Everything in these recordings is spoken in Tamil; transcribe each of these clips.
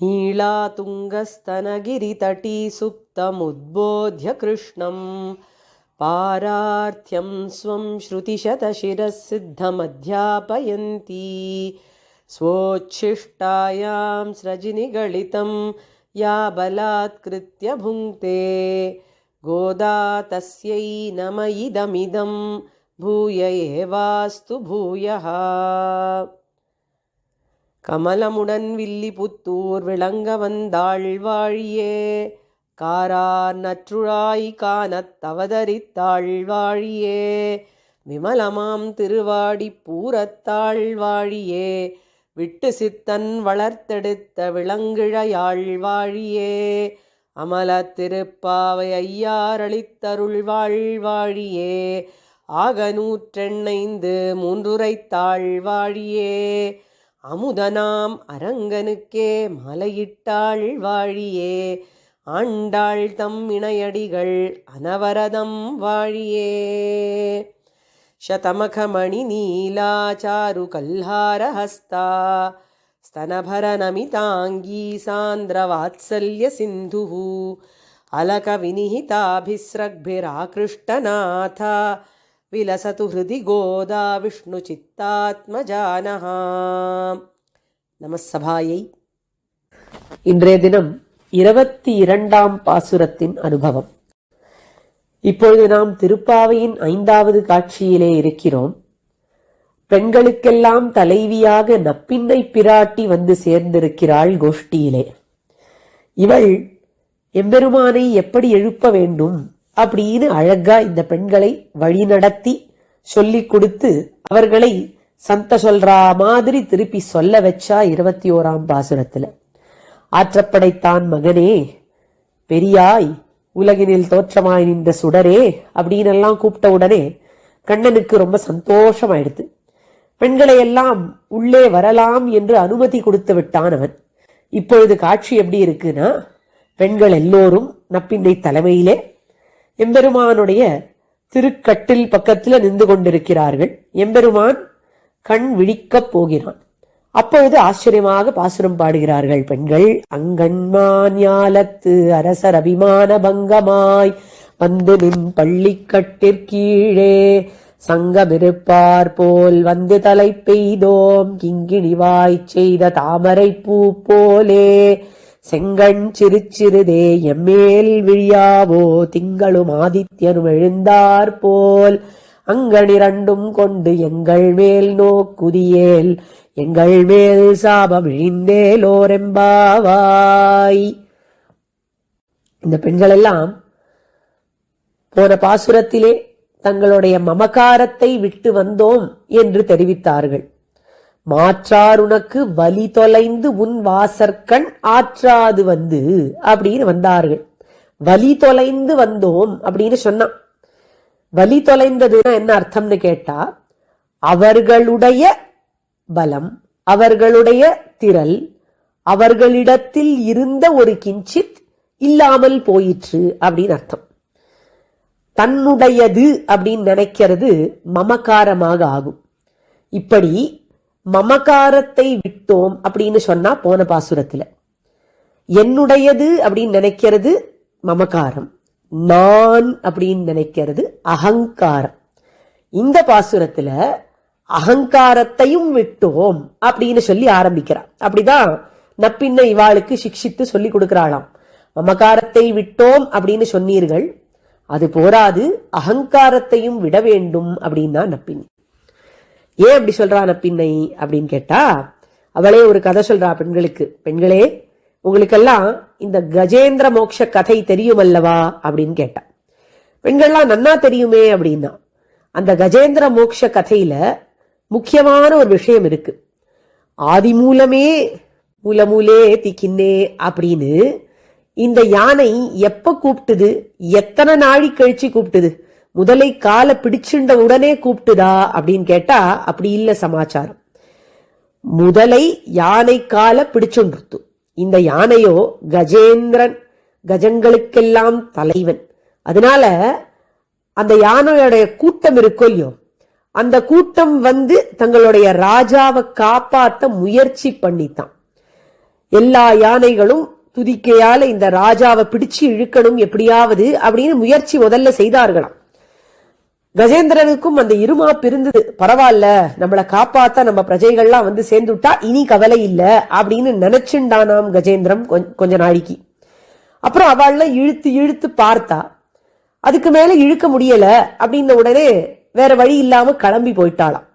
नीलातुङ्गस्तनगिरितटी सुप्तमुद्बोध्य कृष्णं पारार्थ्यं स्वं श्रुतिशतशिरः सिद्धमध्यापयन्ती स्वोच्छिष्टायां स्रजिनिगलितं या बलात्कृत्य भुङ्क्ते गोदा तस्यै नम इदमिदं भूय एवास्तु भूयः. கமலமுடன் வில்லிபுத்தூர் விளங்க வந்தாழ்வாழியே, காரார் நற்றுழாய் காணத் தவதரித்தாழ்வாழியே, விமலமாம் திருவாடி பூரத்தாழ்வாழியே, விட்டு சித்தன் வளர்த்தெடுத்த விளங்கிழையாழ்வாழியே, அமல திருப்பாவை ஐயாரளித்தருள்வாழ்வாழியே, ஆக 105 மூன்றுரைத்தாழ்வாழியே, அமுதனாம் அரங்கனுக்கே மலையிட்டாள் வாழியே, ஆண்டாள் தம் இணையடிகள் அனவரதம் வாழியே. சதமகமணி நீலாச்சாரு கல்ஹாரஹஸ்தா ஸ்தனபர நமிதாங்கி சாந்திர வாத்சல்ய சிந்து அலக வினிஹிதாபிஸ்ரக்பிராகிருஷ்டநாதா விலசது ஹிருதி கோதா விஷ்ணு சித்தாத்மஜானஹ. நமஸ்சபாயை. இன்றைய தினம் 22ஆம் பாசுரத்தின் அனுபவம். இப்பொழுது நாம் திருப்பாவையின் 5வது காட்சியிலே இருக்கிறோம். பெண்களுக்கெல்லாம் தலைவியாக நப்பின்னை பிராட்டி வந்து சேர்ந்திருக்கிறாள் கோஷ்டியிலே. இவள் எம்பெருமானை எப்படி எழுப்ப வேண்டும் அப்படின்னு அழகா இந்த பெண்களை வழி நடத்தி சொல்லி கொடுத்து அவர்களை சந்த சொல்றா மாதிரி திருப்பி சொல்ல வச்சா 21ஆம் பாசுரத்துல. ஆற்றப்படைத்தான் மகனே, பெரியாய், உலகினில் தோற்றமாய் நின்ற சுடரே அப்படின்னு எல்லாம் கூப்பிட்ட உடனே கண்ணனுக்கு ரொம்ப சந்தோஷமாயிடுது. பெண்களை எல்லாம் உள்ளே வரலாம் என்று அனுமதி கொடுத்து விட்டான் அவன். இப்பொழுது காட்சி எப்படி இருக்குன்னா, பெண்கள் எல்லோரும் நப்பின்னை தலைமையிலே எம்பெருமானுடைய திருக்கட்டில் பக்கத்துல நின்று கொண்டிருக்கிறார்கள். எம்பெருமான் கண் விழிக்கப் போகிறான். அப்பொழுது ஆச்சரியமாக பாசுரம் பாடுகிறார்கள் பெண்கள். அங்கண்மான் ஞாலத்து அரசர் அபிமான பங்கமாய் வந்து நின் பள்ளிக்கட்டிற்கீழே சங்கமிருப்பார் போல் வந்து தலை பெய்தோம் கிங்கிணிவாய் செய்த தாமரை பூ போலே செங்கண் சிறுச்சிறுதே எம்மேல் விழியாவோ திங்களும் ஆதித்யனும் எழுந்தார் போல் அங்கனிரண்டும் கொண்டு எங்கள் மேல் நோக்குதியேல் எங்கள் மேல் சாபம் இழிந்தேலோரெம்பாவாய். இந்த பெண்கள் எல்லாம் போன பாசுரத்திலே தங்களுடைய மமகாரத்தை விட்டு வந்தோம் என்று தெரிவித்தார்கள். மாற்றார் உனக்கு வலி தொலைந்து உன் வாசற்கண் ஆற்றாது வந்து அப்படின்னு வந்தார்கள். வலி தொலைந்து வந்தோம் அப்படின்னு சொன்னான். வலி தொலைந்ததுன்னா என்ன அர்த்தம்னு கேட்டா, அவர்களுடைய பலம், அவர்களுடைய திரள், அவர்களிடத்தில் இருந்த ஒரு கிஞ்சித் இல்லாமல் போயிற்று அப்படின்னு அர்த்தம். தன்னுடையது அப்படின்னு நினைக்கிறது மமகாரமாக ஆகும். இப்படி மமகாரத்தை விட்டோம் அப்படின்னு சொன்னா போன பாசுரத்துல, என்னுடையது அப்படின்னு நினைக்கிறது மமகாரம், நான் அப்படின்னு நினைக்கிறது அகங்காரம். இந்த பாசுரத்துல அகங்காரத்தையும் விட்டோம் அப்படின்னு சொல்லி ஆரம்பிக்கிறார். அப்படிதான் நப்பின்ன இவாளுக்கு சிக்ஷித்து சொல்லி கொடுக்கிறாளாம். மமகாரத்தை விட்டோம் அப்படின்னு சொன்னீர்கள், அது போராது அகங்காரத்தையும் விட வேண்டும் அப்படின்னா நப்பின்னை. ஏன் அப்படி சொல்றா நப்பின்னை அப்படின்னு கேட்டா, அவளே ஒரு கதை சொல்றா பெண்களுக்கு. பெண்களே, உங்களுக்கெல்லாம் இந்த கஜேந்திர மோட்ச கதை தெரியும் அல்லவா அப்படின்னு கேட்டா. பெண்கள்லாம் நன்னா தெரியுமே அப்படின்னா, அந்த கஜேந்திர மோட்ச கதையில முக்கியமான ஒரு விஷயம் இருக்கு. ஆதி மூலமே மூலமூலே திக்கின்னே அப்படின்னு இந்த யானை எப்ப கூப்பிட்டுது, எத்தனை நாழி கழிச்சு கூப்பிட்டுது, முதலை காலை பிடிச்சுண்ட உடனே கூப்பிட்டுதா அப்படின்னு கேட்டா அப்படி இல்ல சமாச்சாரம். முதலை யானை காலை பிடிச்சுண்டு, இந்த யானையோ கஜேந்திரன், கஜங்களுக்கெல்லாம் தலைவன். அதனால அந்த யானையோடைய கூட்டம் இருக்கோ இல்லையோ, அந்த கூட்டம் வந்து தங்களுடைய ராஜாவை காப்பாத்த முயற்சி பண்ணித்தான். எல்லா யானைகளும் துதிக்கையால இந்த ராஜாவை பிடிச்சு இழுக்கணும் எப்படியாவது அப்படின்னு முயற்சி முதல்ல செய்தார்களாம். கஜேந்திரனுக்கும் அந்த இருமாப்பு இருந்தது. பரவாயில்ல, நம்மளை காப்பாத்த நம்ம பிரஜைகள்லாம் வந்து சேர்ந்துட்டா இனி கவலை இல்ல அப்படின்னு நினைச்சுண்டானாம் கஜேந்திரம் கொஞ்ச நாளைக்கு. அப்புறம் அவள்லாம் இழுத்து இழுத்து பார்த்தா அதுக்கு மேல இழுக்க முடியல அப்படின்ன உடனே வேற வழி இல்லாம கிளம்பி போயிட்டாளாம்.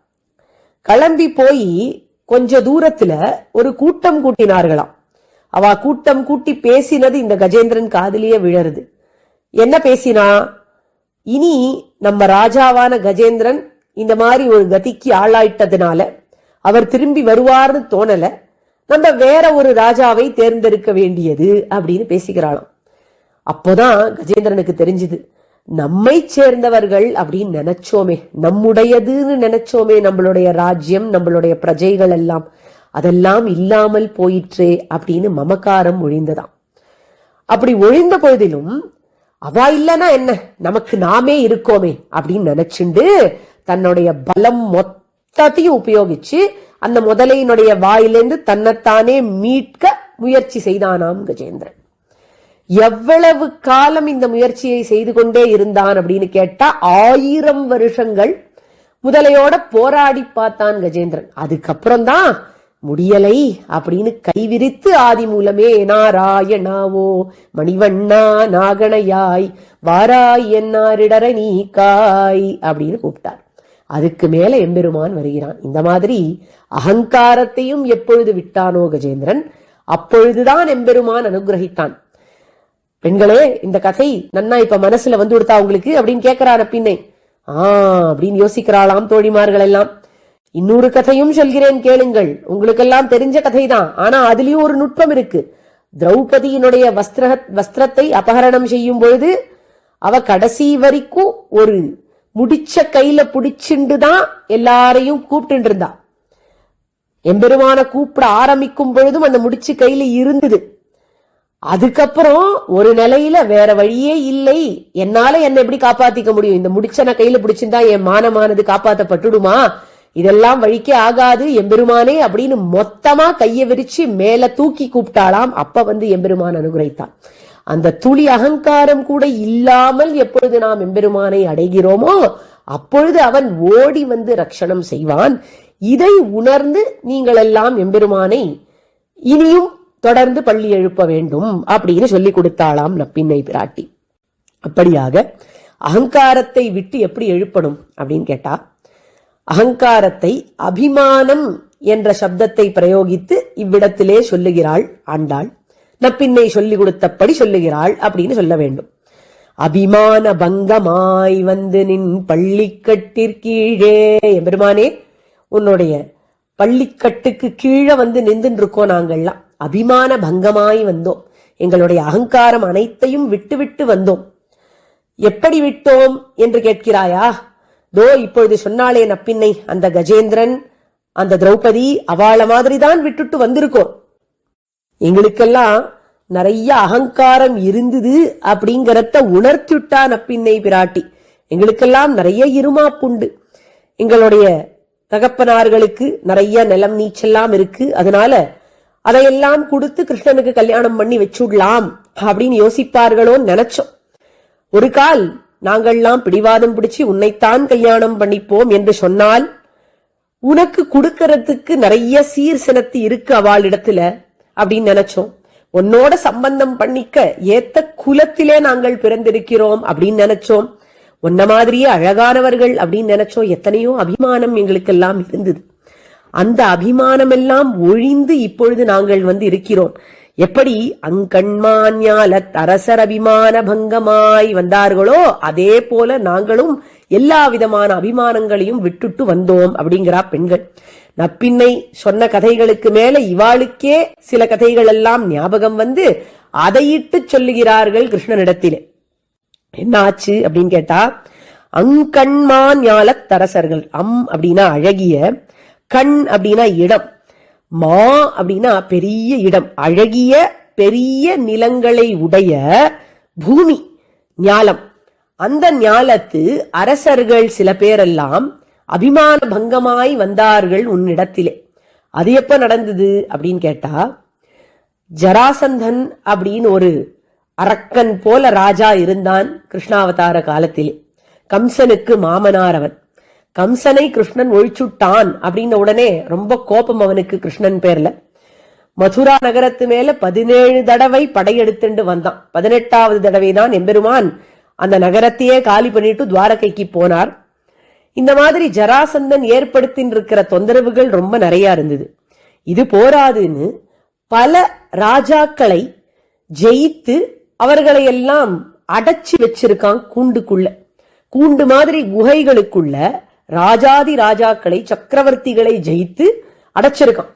கிளம்பி போய் கொஞ்ச தூரத்துல ஒரு கூட்டம் கூட்டினார்களாம். அவ கூட்டம் கூட்டி பேசினது இந்த கஜேந்திரன் காதிலேயே விழருது. என்ன பேசினா, இனி நம்ம ராஜாவான கஜேந்திரன் இந்த மாதிரி ஒரு கதிக்கு ஆளாயிட்டதுனால அவர் திரும்பி வருவார்னு தோணல, நம்ம வேற ஒரு ராஜாவை தேர்ந்தெடுக்க வேண்டியது அப்படின்னு பேசிக்கிறாளாம். அப்போதான் கஜேந்திரனுக்கு தெரிஞ்சது, நம்மை சேர்ந்தவர்கள் அப்படின்னு நினைச்சோமே, நம்முடையதுன்னு நினைச்சோமே நம்மளுடைய ராஜ்யம், நம்மளுடைய பிரஜைகள் எல்லாம், அதெல்லாம் இல்லாமல் போயிற்றே அப்படின்னு மமக்காரம் ஒழிந்ததாம். அப்படி ஒழிந்த பொழுதிலும் அவ இல்லனா என்ன, நமக்கு நாமே இருக்கோமே அப்படின்னு நினைச்சுண்டு தன்னுடைய பலம் மொத்தத்தையும் உபயோகிச்சு அந்த முதலையினுடைய வாயிலிருந்து தன்னைத்தானே மீட்க முயற்சி செய்தானாம் கஜேந்திரன். எவ்வளவு காலம் இந்த முயற்சியை செய்து கொண்டே இருந்தான் அப்படின்னு கேட்டா 1000 வருஷங்கள் முதலையோட போராடி பார்த்தான் கஜேந்திரன். அதுக்கப்புறம் தான் முடியலை அப்படின்னு கைவிரித்து ஆதி மூலமே நாராயணாவோ மணிவண்ணா நாகணையாய் வாராய் என்னாரிடர நீ காய் அப்படின்னு கூப்பிட்டார். அதுக்கு மேல எம்பெருமான் வருகிறான். இந்த மாதிரி அகங்காரத்தையும் எப்பொழுது விட்டானோ கஜேந்திரன், அப்பொழுதுதான் எம்பெருமான் அனுகிரகித்தான். பெண்களே, இந்த கதை நன்னா இப்ப மனசுல வந்து கொடுத்தா உங்களுக்கு அப்படின்னு கேட்கிறான பின்னை அப்படின்னு யோசிக்கிறாளாம் தோழிமார்கள் எல்லாம். இன்னொரு கதையும் சொல்கிறேன் கேளுங்கள். உங்களுக்கெல்லாம் தெரிஞ்ச கதைதான், ஆனா அதுலயும் ஒரு நுட்பம் இருக்கு. திரௌபதியினுடைய வஸ்திரத்தை அபகரணம் செய்யும் பொழுது அவ கடைசி வரைக்கும் ஒரு முடிச்ச கையில புடிச்சுண்டுதான் எல்லாரையும் கூப்பிட்டு இருந்தா. எம்பெருமான கூப்பிட ஆரம்பிக்கும் பொழுதும் அந்த முடிச்சு கையில இருந்தது. அதுக்கப்புறம் ஒரு நிலையில வேற வழியே இல்லை, என்னால என்ன எப்படி காப்பாத்திக்க முடியும், இந்த முடிச்ச நான் கையில பிடிச்சிருந்தா என் மானமானது காப்பாற்றப்பட்டுடுமா, இதெல்லாம் வழிக்கே ஆகாது எம்பெருமானே அப்படின்னு மொத்தமா கைய விரிச்சு மேல தூக்கி கூப்பிட்டாளாம். அப்ப வந்து எம்பெருமான் அனுகிரகித்தான். அந்த துளி அகங்காரம் கூட இல்லாமல் எப்பொழுது நாம் எம்பெருமானை அடைகிறோமோ அப்பொழுது அவன் ஓடி வந்து ரட்சணம் செய்வான். இதை உணர்ந்து நீங்கள் எல்லாம் எம்பெருமானை இனியும் தொடர்ந்து பள்ளி எழுப்ப வேண்டும் அப்படின்னு சொல்லி கொடுத்தாளாம் நப்பின்னை பிராட்டி. அப்படியாக அகங்காரத்தை விட்டு எப்படி எழுப்பணும் அப்படின்னு கேட்டா, அகங்காரத்தை அபிமானம் என்ற சப்தத்தை பிரயோகித்து இவ்விடத்திலே சொல்லுகிறாள் ஆண்டாள். நப்பின்னை சொல்லி கொடுத்தபடி சொல்லுகிறாள் அப்படின்னு சொல்ல வேண்டும். அபிமான பங்கமாய் வந்து நின் பள்ளிக்கட்டிற்கீழே, எம்பெருமானே உன்னுடைய பள்ளிக்கட்டுக்கு கீழே வந்து நின்று இருக்கோம் நாங்கள்லாம். அபிமான பங்கமாய் வந்தோம், எங்களுடைய அகங்காரம் அனைத்தையும் விட்டு விட்டு வந்தோம். எப்படி விட்டோம் என்று கேட்கிறாயா? தோ இப்பொழுது சொன்னாலே நப்பின்னை, அந்த கஜேந்திரன் அந்த திரௌபதி அவள மாதிரிதான் விட்டுட்டு வந்திருக்கோம். எங்களுக்கெல்லாம் நிறைய அகங்காரம் இருந்தது அப்படிங்கறத உணர்த்திவிட்டா நப்பின்னை பிராட்டி. எங்களுக்கெல்லாம் நிறைய இருமாப்புண்டு, எங்களுடைய தகப்பனார்களுக்கு நிறைய நிலம் நீச்செல்லாம் இருக்கு, அதனால அதையெல்லாம் கொடுத்து கிருஷ்ணனுக்கு கல்யாணம் பண்ணி வச்சுடலாம் அப்படின்னு யோசிப்பார்களோன்னு நினைச்சோம். ஒரு கால் நாங்கள்லாம் பிடிவாதம் பிடிச்சு உன்னைத்தான் கல்யாணம் பண்ணிப்போம் என்று சொன்னால் உனக்கு கொடுக்கறதுக்கு நிறைய சீர் சினத்தி இருக்கு அவளிடத்துல அப்படின்னு நினைச்சோம். உன்னோட சம்பந்தம் பண்ணிக்க ஏத்த குலத்திலே நாங்கள் பிறந்திருக்கிறோம் அப்படின்னு நினைச்சோம். உன்ன மாதிரியே அழகானவர்கள் அப்படின்னு நினைச்சோம். எத்தனையோ அபிமானம் எங்களுக்கெல்லாம் இருந்தது. அந்த அபிமானம் எல்லாம் ஒழிந்து இப்பொழுது நாங்கள் வந்து இருக்கிறோம். எப்படி அங்கண்மான்யால அரசர் அபிமான பங்கமாய் வந்தார்களோ அதே போல நாங்களும் எல்லா விதமான அபிமானங்களையும் விட்டுட்டு வந்தோம் அப்படிங்கிறா பெண்கள். நப்பின்னை சொன்ன கதைகளுக்கு மேல இவாளுக்கே சில கதைகள் எல்லாம் ஞாபகம் வந்து அதையிட்டு சொல்லுகிறார்கள் கிருஷ்ணனிடத்திலே. என்ன ஆச்சு அப்படின்னு கேட்டா, அங்கண்மான்யால தரசர்கள், அப்படின்னா அழகிய, கண் அப்படின்னா இடம், மா அப்படின்னா பெரிய இடம், அழகிய பெரிய நிலங்களை உடைய பூமி ஞாலம். அந்த ஞாலத்து அரசர்கள் சில பேரெல்லாம் அபிமான பங்கமாய் வந்தார்கள் உன்னிடத்திலே. அது எப்ப நடந்தது அப்படின்னு கேட்டா, ஜராசந்தன் அப்படின்னு ஒரு அரக்கன் போல ராஜா இருந்தான் கிருஷ்ணாவதார காலத்திலே. கம்சனுக்கு மாமனார் அவன். கம்சனை கிருஷ்ணன் ஒழிச்சுட்டான் அப்படின்ன உடனே ரொம்ப கோபம் அவனுக்கு கிருஷ்ணன் பேர்ல. மதுரா நகரத்து மேல 17 தடவை படையெடுத்துண்டு வந்தான். 18வது தடவை தான் எம்பெருமான் அந்த நகரத்தையே காலி பண்ணிட்டு துவாரகைக்கு போனார். இந்த மாதிரி ஜராசந்தன் ஏற்படுத்தின்னு இருக்கிற தொந்தரவுகள் ரொம்ப நிறைய இருந்தது. இது போராதுன்னு பல ராஜாக்களை ஜெயித்து அவர்களை எல்லாம் அடைச்சி வச்சிருக்கான் கூண்டுக்குள்ள. கூண்டு மாதிரி குகைகளுக்குள்ள ராஜாதி ராஜாக்களை சக்கரவர்த்திகளை ஜெயித்து அடைச்சிருக்கான்.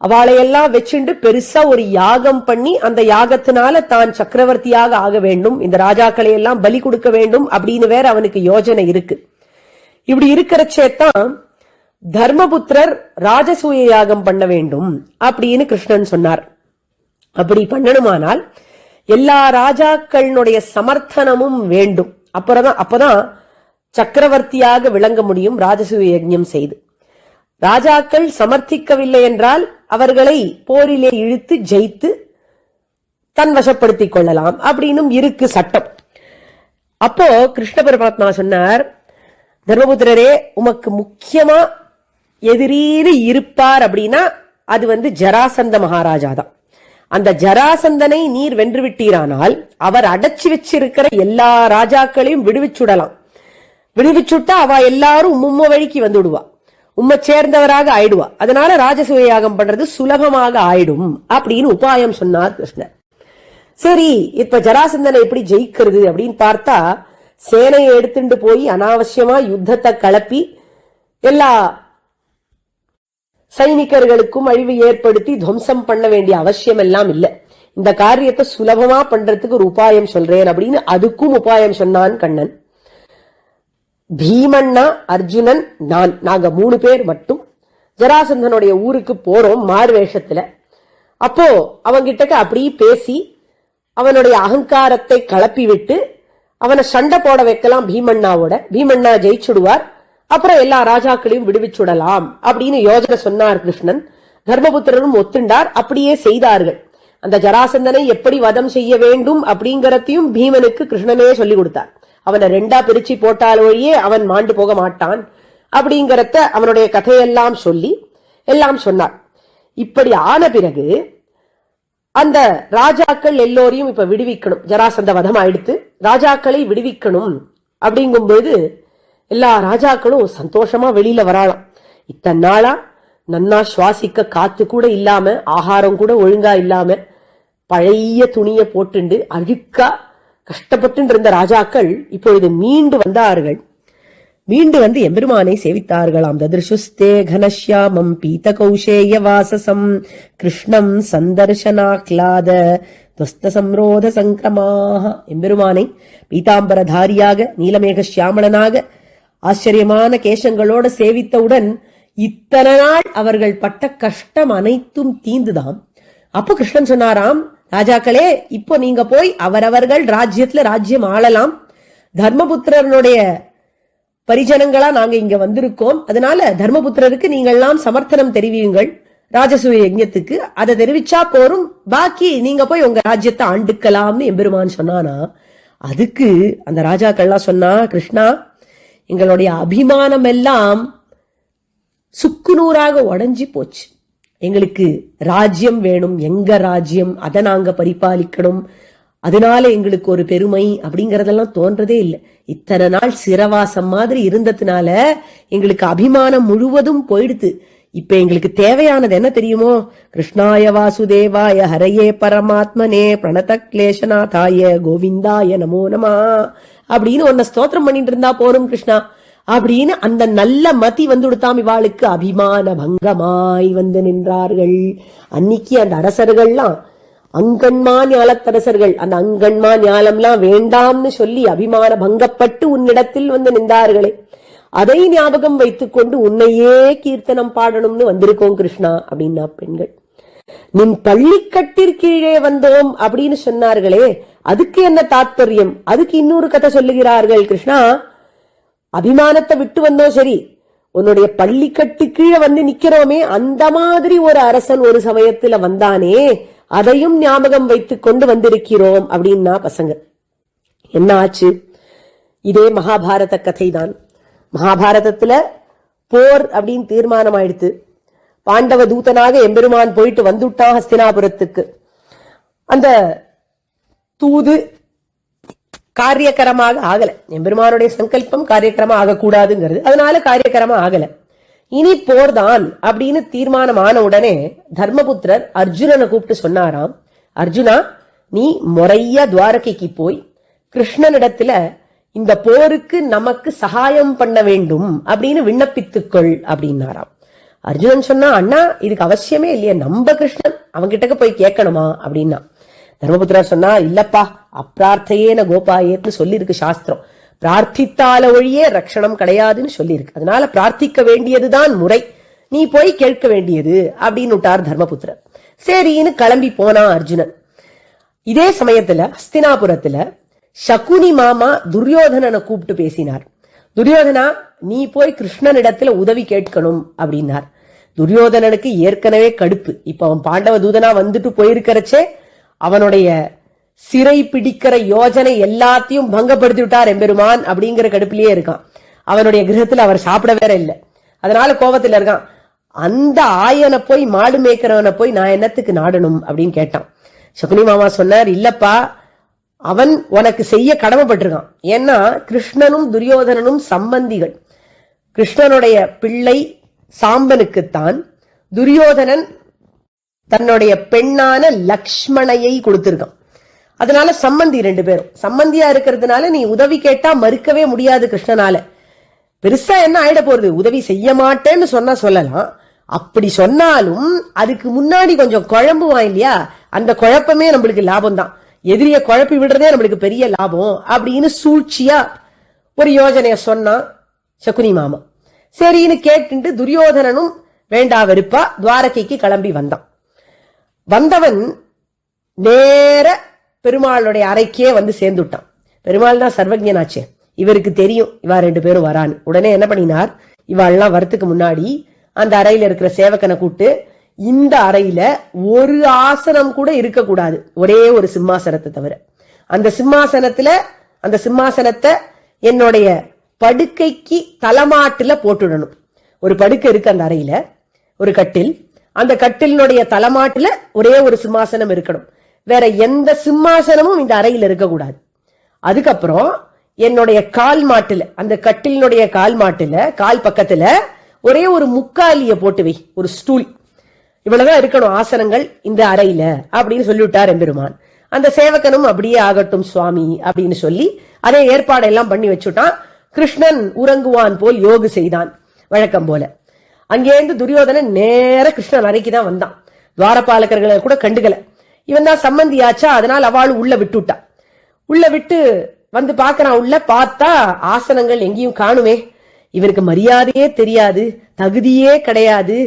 அவளையெல்லாம் வச்சுண்டு பெருசா ஒரு யாகம் பண்ணி அந்த யாகத்தினால தான் சக்கரவர்த்தியாக ஆக வேண்டும், இந்த ராஜாக்களை எல்லாம் பலி கொடுக்க வேண்டும் அப்படின்னு வேற அவனுக்கு யோஜனை இருக்கு. இப்படி இருக்கிறச்சேத்தான் தர்மபுத்திரர் ராஜசூய யாகம் பண்ண வேண்டும் அப்படின்னு கிருஷ்ணன் சொன்னார். அப்படி பண்ணணுமானால் எல்லா ராஜாக்களுடைய சமர்த்தனமும் வேண்டும். அப்பதான் சக்கரவர்த்தியாக விளங்க முடியும் ராஜசூய யஜ்ஞம் செய்து. ராஜாக்கள் சமர்த்திக்கவில்லை என்றால் அவர்களை போரிலே இழுத்து ஜெயித்து தன் வசப்படுத்திக் கொள்ளலாம் அப்படின்னும் இருக்கு சட்டம். அப்போ கிருஷ்ண பரமாத்மா சொன்னார், தர்மபுத்திரரே, உமக்கு முக்கியமா எதிரீரு இருப்பார் அப்படின்னா அது ஜராசந்த மகாராஜா தான். அந்த ஜராசந்தனை நீர் வென்று விட்டீரானால் அவர் அடைச்சி வச்சிருக்கிற எல்லா ராஜாக்களையும் விடுவிச்சுடலாம். விடுவிச்சுட்டா அவ எல்லாரும் உம்ம வழிக்கு வந்துடுவா, உம்மை சேர்ந்தவராக ஆயிடுவா. அதனால ராஜசூய யாகம் பண்றது சுலபமாக ஆயிடும் அப்படின்னு உபாயம் சொன்னார் கிருஷ்ணர். சரி, இப்ப ஜராசந்தனை எப்படி ஜெயிக்கிறது அப்படின்னு பார்த்தா, சேனையை எடுத்துட்டு போய் அனாவசியமா யுத்தத்தை கலப்பி எல்லா சைனிகர்களுக்கும் அழிவு ஏற்படுத்தி துவம்சம் பண்ண வேண்டிய அவசியம் எல்லாம் இல்ல. இந்த காரியத்தை சுலபமா பண்றதுக்கு ஒரு உபாயம் சொல்றேன் அப்படின்னு அதுக்கும் உபாயம் சொன்னான் கண்ணன். பீமண்ணா, அர்ஜுனன், நாங்க 3 பேர் மட்டும் ஜராசந்தனுடைய ஊருக்கு போறோம் மார்வேஷத்துல. அப்போ அவங்கிட்ட அப்படி பேசி அவனுடைய அகங்காரத்தை கலப்பி விட்டு அவனை சண்டை போட வைக்கலாம் பீமண்ணாவோட. பீமண்ணா ஜெயிச்சுடுவார், அப்புறம் எல்லா ராஜாக்களையும் விடுவிச்சுடலாம் அப்படின்னு யோஜனை சொன்னார் கிருஷ்ணன். தர்மபுத்திரரும் ஒத்துண்டார். அப்படியே செய்தார்கள். அந்த ஜராசந்தனை எப்படி வதம் செய்ய வேண்டும் அப்படிங்கறதையும் பீமனுக்கு கிருஷ்ணனே சொல்லி கொடுத்தார். அவனை 2ஆ பிரிச்சு போட்டால் ஒழியே அவன் மாண்டு போக மாட்டான் அப்படிங்கறத அவனுடைய கதையெல்லாம் சொல்லி எல்லாம் சொன்னார். இப்படி ஆன பிறகு அந்த ராஜாக்கள் எல்லோரையும் இப்ப விடுவிக்கணும். ஜராசந்த வதம் ஆயிடுத்து, ராஜாக்களை விடுவிக்கணும் அப்படிங்கும்போது எல்லா ராஜாக்களும் சந்தோஷமா வெளியில வராளாம். இத்தனை நாளா நன்னா சுவாசிக்க காத்து கூட இல்லாம, ஆகாரம் கூட ஒழுங்கா இல்லாம, பழைய துணிய போட்டுண்டு அழுக்கா கஷ்டப்பட்டு இருந்த ராஜாக்கள் இப்பொழுது மீண்டு வந்தார்கள். மீண்டு வந்து எம்பெருமானை சேவித்தார்களாம். ததிருஷுஸ்தே கனஷ்யாமம் பீத கௌஷேய வாசசம் கிருஷ்ணம் சந்தர்ஷனாக்லாத துவஸ்த சம்ரோத சங்கிரமாக. எம்பெருமானை பீதாம்பரதாரியாக நீலமேக சியாமளனாக ஆச்சரியமான கேசங்களோட சேவித்தவுடன் இத்தனை நாள் அவர்கள் பட்ட கஷ்டம் அனைத்தும் தீந்துதாம். அப்ப கிருஷ்ணன் சொன்னாராம், ராஜாக்களே, இப்போ நீங்க போய் அவரவர்கள் ராஜ்யத்துல ராஜ்யம் ஆளலாம். தர்மபுத்திரனுடைய பரிஜனங்களா நாங்க இங்க வந்திருக்கோம். அதனால தர்மபுத்திரருக்கு நீங்கள்லாம் சமர்த்தனம் தெரிவியுங்கள் ராஜசூய யஜ்ஞத்துக்கு. அதை தெரிவிச்சா போரும், பாக்கி நீங்க போய் உங்க ராஜ்யத்தை ஆண்டுக்கலாம்னு எம்பெருமான் சொன்னானா. அதுக்கு அந்த ராஜாக்கள்லாம் சொன்னா, கிருஷ்ணா, எங்களுடைய அபிமானம் எல்லாம் சுக்குநூறாக உடைஞ்சி போச்சு. எங்களுக்கு ராஜ்யம் வேணும், எங்க ராஜ்யம், அதை நாங்க பரிபாலிக்கணும், அதனால எங்களுக்கு ஒரு பெருமை அப்படிங்கறதெல்லாம் தோன்றதே இல்லை. இத்தனை நாள் சிரவாசம் மாதிரி இருந்ததுனால எங்களுக்கு அபிமானம் முழுவதும் போயிடுது. இப்ப எங்களுக்கு தேவையானது என்ன தெரியுமோ? கிருஷ்ணாய வாசுதேவாய ஹரையே பரமாத்மனே பிரணத கிளேசநாதாய கோவிந்தாய நமோ நமா அப்படின்னு ஒன்ன ஸ்தோத்திரம் பண்ணிட்டு இருந்தா போரும் கிருஷ்ணா அப்படின்னு அந்த நல்ல மதி வந்துடுத்தாம். இவாளுக்கு அபிமான பங்கமாய் வந்து நின்றார்கள். அன்னைக்கு அந்த அரசர்கள்லாம் அங்கன்மா ஞாலத்தரசர்கள், அந்த அங்கன்மா ஞாலம்லாம் வேண்டாம்னு சொல்லி அபிமான பங்கப்பட்டு உன்னிடத்தில் வந்து நின்றார்களே, அதை ஞாபகம் வைத்துக் கொண்டு உன்னையே கீர்த்தனம் பாடணும்னு வந்திருக்கோம் கிருஷ்ணா அப்படின்னா பெண்கள். நின் பள்ளிக்கட்டிற்கீழே வந்தோம் அப்படின்னு சொன்னார்களே, அதுக்கு என்ன தாத்பரியம்? அதுக்கு இன்னொரு கதை சொல்லுகிறார்கள். கிருஷ்ணா, அபிமானத்தை விட்டு வந்தோம் சரி, உன்னுடைய பள்ளிக்கட்டு கீழே வந்து நிக்கிறோமே, அந்த மாதிரி ஒரு அரசன் ஒரு சமயத்துல வந்தானே, அதையும் ஞாபகம் வைத்துக் கொண்டு வந்திருக்கிறோம் அப்படின்னா பசங்க. என்ன ஆச்சு? இதே மகாபாரத கதைதான். மகாபாரதத்துல போர் அப்படின்னு தீர்மானம் ஆயிடுத்து. பாண்டவ தூதனாக எம்பெருமான் போயிட்டு வந்துட்டான் ஹஸ்தினாபுரத்துக்கு. அந்த தூது காரியகரமாக ஆகல. எம்பெருமானுடைய சங்கல்பம் காரியக்கிரமா ஆகக்கூடாதுங்கிறது, அதனால காரியக்கிரமா ஆகல. இனி போர்தான் அப்படின்னு தீர்மானம் ஆன உடனே தர்மபுத்திரர் அர்ஜுனனை கூப்பிட்டு சொன்னாராம், அர்ஜுனா, நீ முறையா துவாரகைக்கு போய் கிருஷ்ணனிடத்துல இந்த போருக்கு நமக்கு சகாயம் பண்ண வேண்டும் அப்படின்னு விண்ணப்பித்துக்கொள் அப்படின்னாராம். அர்ஜுனன் சொன்னா, அண்ணா இதுக்கு அவசியமே இல்லையா, நம்ம கிருஷ்ணன் அவங்கிட்ட போய் கேட்கணுமா அப்படின்னா. தர்மபுத்திரர் சொன்னா, இல்லப்பா, அப்பிரார்த்தையேன கோபாயேன்னு சொல்லியிருக்கு சாஸ்திரம். பிரார்த்தித்தால ஒழியே ரட்சணம் கிடையாதுன்னு சொல்லியிருக்கு. அதனால பிரார்த்திக்க வேண்டியதுதான் முறை, நீ போய் கேட்க வேண்டியது அப்படின்னு விட்டார் தர்மபுத்திரர். சரின்னு கிளம்பி போனான் அர்ஜுனன். இதே சமயத்துல ஹஸ்தினாபுரத்துல சகுனி மாமா துரியோதனனை கூப்பிட்டு பேசினார். துரியோதனா, நீ போய் கிருஷ்ணனிடத்துல உதவி கேட்கணும் அப்படின்னார். துரியோதனனுக்கு ஏற்கனவே கடுப்பு. இப்ப அவன் பாண்டவ தூதனா வந்துட்டு போயிருக்கிறச்சே அவனுடைய சிறை பிடிக்கிற யோஜனை எல்லாத்தையும் பங்கப்படுத்தி விட்டார் எம்பெருமான் அப்படிங்கிற கடுப்பிலேயே இருக்கான். அவனுடைய கிரகத்துல அவர் சாப்பிட வேற இல்லை, அதனால கோபத்துல இருக்கான். அந்த ஆயனை போய் மாடு மேய்க்கிறவனை போய் நான் என்னத்துக்கு நாடணும் அப்படின்னு கேட்டான். சகுனி மாமா சொன்னார், இல்லப்பா, அவன் உனக்கு செய்ய கடமைப்பட்டிருக்கான். ஏன்னா கிருஷ்ணனும் துரியோதனனும் சம்பந்திகள். கிருஷ்ணனுடைய பிள்ளை சாம்பனுக்குத்தான் துரியோதனன் தன்னுடைய பெண்ணான லக்ஷ்மணையை கொடுத்திருக்கான். அதனால சம்பந்தி, ரெண்டு பேரும் சம்பந்தியா இருக்கிறதுனால நீ உதவி கேட்டா மறுக்கவே முடியாது கிருஷ்ணனால. பெருசா என்ன ஆயிட போறது, உதவி செய்ய மாட்டேன்னு சொன்னா சொல்லலாம். அப்படி சொன்னாலும் அதுக்கு முன்னாடி கொஞ்சம் குழம்புவான் இல்லையா, அந்த குழப்பமே நம்மளுக்கு லாபம் தான். எதிரிய குழப்பி விடுறதே நம்மளுக்கு பெரிய லாபம் அப்படின்னு சூழ்ச்சியா ஒரு யோஜனைய சொன்னான் சகுனி மாமா. சரின்னு கேட்டு துரியோதனனும் வேண்டா வெறுப்பா துவாரகைக்கு கிளம்பி வந்தான். வந்தவன் நேர பெருமாளுடைய அறைக்கே வந்து சேர்ந்துட்டான். பெருமாள் தான் சர்வஜனாச்சே, இவருக்கு தெரியும் இவா ரெண்டு பேரும் வரான்னு. உடனே என்ன பண்ணினார், இவாள்லாம் வரத்துக்கு முன்னாடி அந்த அறையில இருக்கிற சேவகனை கூப்பிட்டு, இந்த அறையில ஒரு ஆசனம் கூட இருக்கக்கூடாது, ஒரே ஒரு சிம்மாசனத்தை தவிர. அந்த சிம்மாசனத்தை என்னுடைய படுக்கைக்கு தலைமாட்டுல போட்டுடணும். ஒரு படுக்கை இருக்கு அந்த அறையில, ஒரு கட்டில். அந்த கட்டிலினுடைய தலைமாட்டுல ஒரே ஒரு சிம்மாசனம் இருக்கணும், வேற எந்த சிம்மாசனமும் இந்த அறையில இருக்கக்கூடாது. அதுக்கப்புறம் என்னுடைய கால் மாட்டுல, அந்த கட்டிலினுடைய கால் மாட்டுல கால் பக்கத்துல ஒரே ஒரு முக்காலிய போட்டு வை, ஒரு ஸ்டூல். இவ்வளவுதான் இருக்கணும் ஆசனங்கள் இந்த அறையில அப்படின்னு சொல்லிவிட்டார் எம்பெருமான். அந்த சேவகனும் அப்படியே ஆகட்டும் சுவாமி அப்படின்னு சொல்லி அதே ஏற்பாடெல்லாம் பண்ணி வச்சுட்டான். கிருஷ்ணன் உறங்குவான் போல் யோகு செய்தான் வழக்கம் போல. அங்கேருந்து துரியோதனன் நேர கிருஷ்ணன் அறைக்குதான் வந்தான். துவாரபாலகர்களை கூட கண்டுகல. இவன் தான் சம்பந்தியாச்சா, அதனால அவள் உள்ள விட்டுட்டா. உள்ள விட்டு வந்து பாக்குறான். உள்ள பார்த்தா ஆசனங்கள் எங்கேயும் காணுமே. இவருக்கு மரியாதையே தெரியாது, தகுதியே கிடையாது,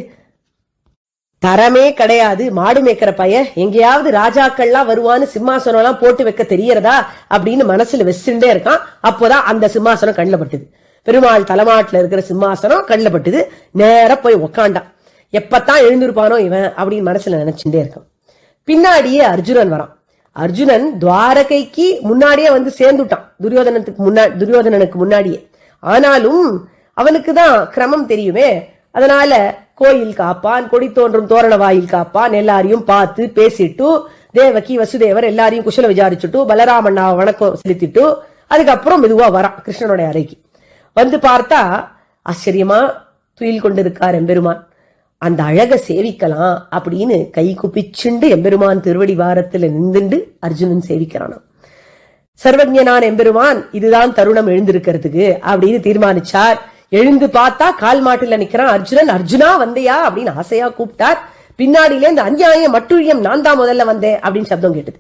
தரமே கிடையாது. மாடு மேய்க்கிற பைய எங்கேயாவது ராஜாக்கள்லாம் வருவான்னு சிம்மாசனம் எல்லாம் போட்டு வைக்க தெரியறதா அப்படின்னு மனசுல வச்சுட்டே இருக்கான். அப்போதான் அந்த சிம்மாசனம் கண்ணில் பட்டுது. பெருமாள் தலைமாட்டுல இருக்கிற சிம்மாசனம் கண்ணில் பட்டுது. நேர போய் உக்காண்டான். எப்பத்தான் எழுந்திருப்பானோ இவன் அப்படின்னு மனசுல நினைச்சுட்டே இருக்கான். பின்னாடியே அர்ஜுனன் வரான். அர்ஜுனன் துவாரகைக்கு முன்னாடியே வந்து சேர்ந்துட்டான், துரியோதனனுக்கு முன்னாடியே. ஆனாலும் அவனுக்கு தான் கிரமம் தெரியுமே. அதனால கோயில் காப்பான், கொடி தோன்றும் தோரண வாயில் காப்பான், எல்லாரையும் பார்த்து பேசிட்டு தேவகி வசுதேவர் எல்லாரையும் குஷல விசாரிச்சுட்டு பலராமண்ணா வணக்கம் செலுத்திட்டு அதுக்கப்புறம் மெதுவா வரான் கிருஷ்ணனுடைய அறைக்கு. வந்து பார்த்தா ஆச்சரியமா துயில் கொண்டிருக்கார் எம்பெருமான். அந்த அழக சேவிக்கலாம் அப்படின்னு கை குப்பிச்சுண்டு எம்பெருமான் திருவடி வாரத்துல நின்றுண்டு அர்ஜுனன் சேவிக்கிறான். சர்வஜனான் எம்பெருமான் இதுதான் தருணம் எழுந்திருக்கிறதுக்கு அப்படின்னு தீர்மானிச்சார். எழுந்து பார்த்தா கால் மாட்டுல நிக்கிறான் அர்ஜுனன். அர்ஜுனா வந்தையா அப்படின்னு ஆசையா கூப்பிட்டார். பின்னாடியில இந்த அநியாயம் மட்டுழியம் நான் தான் முதல்ல வந்தேன் அப்படின்னு சப்தம் கேட்டது.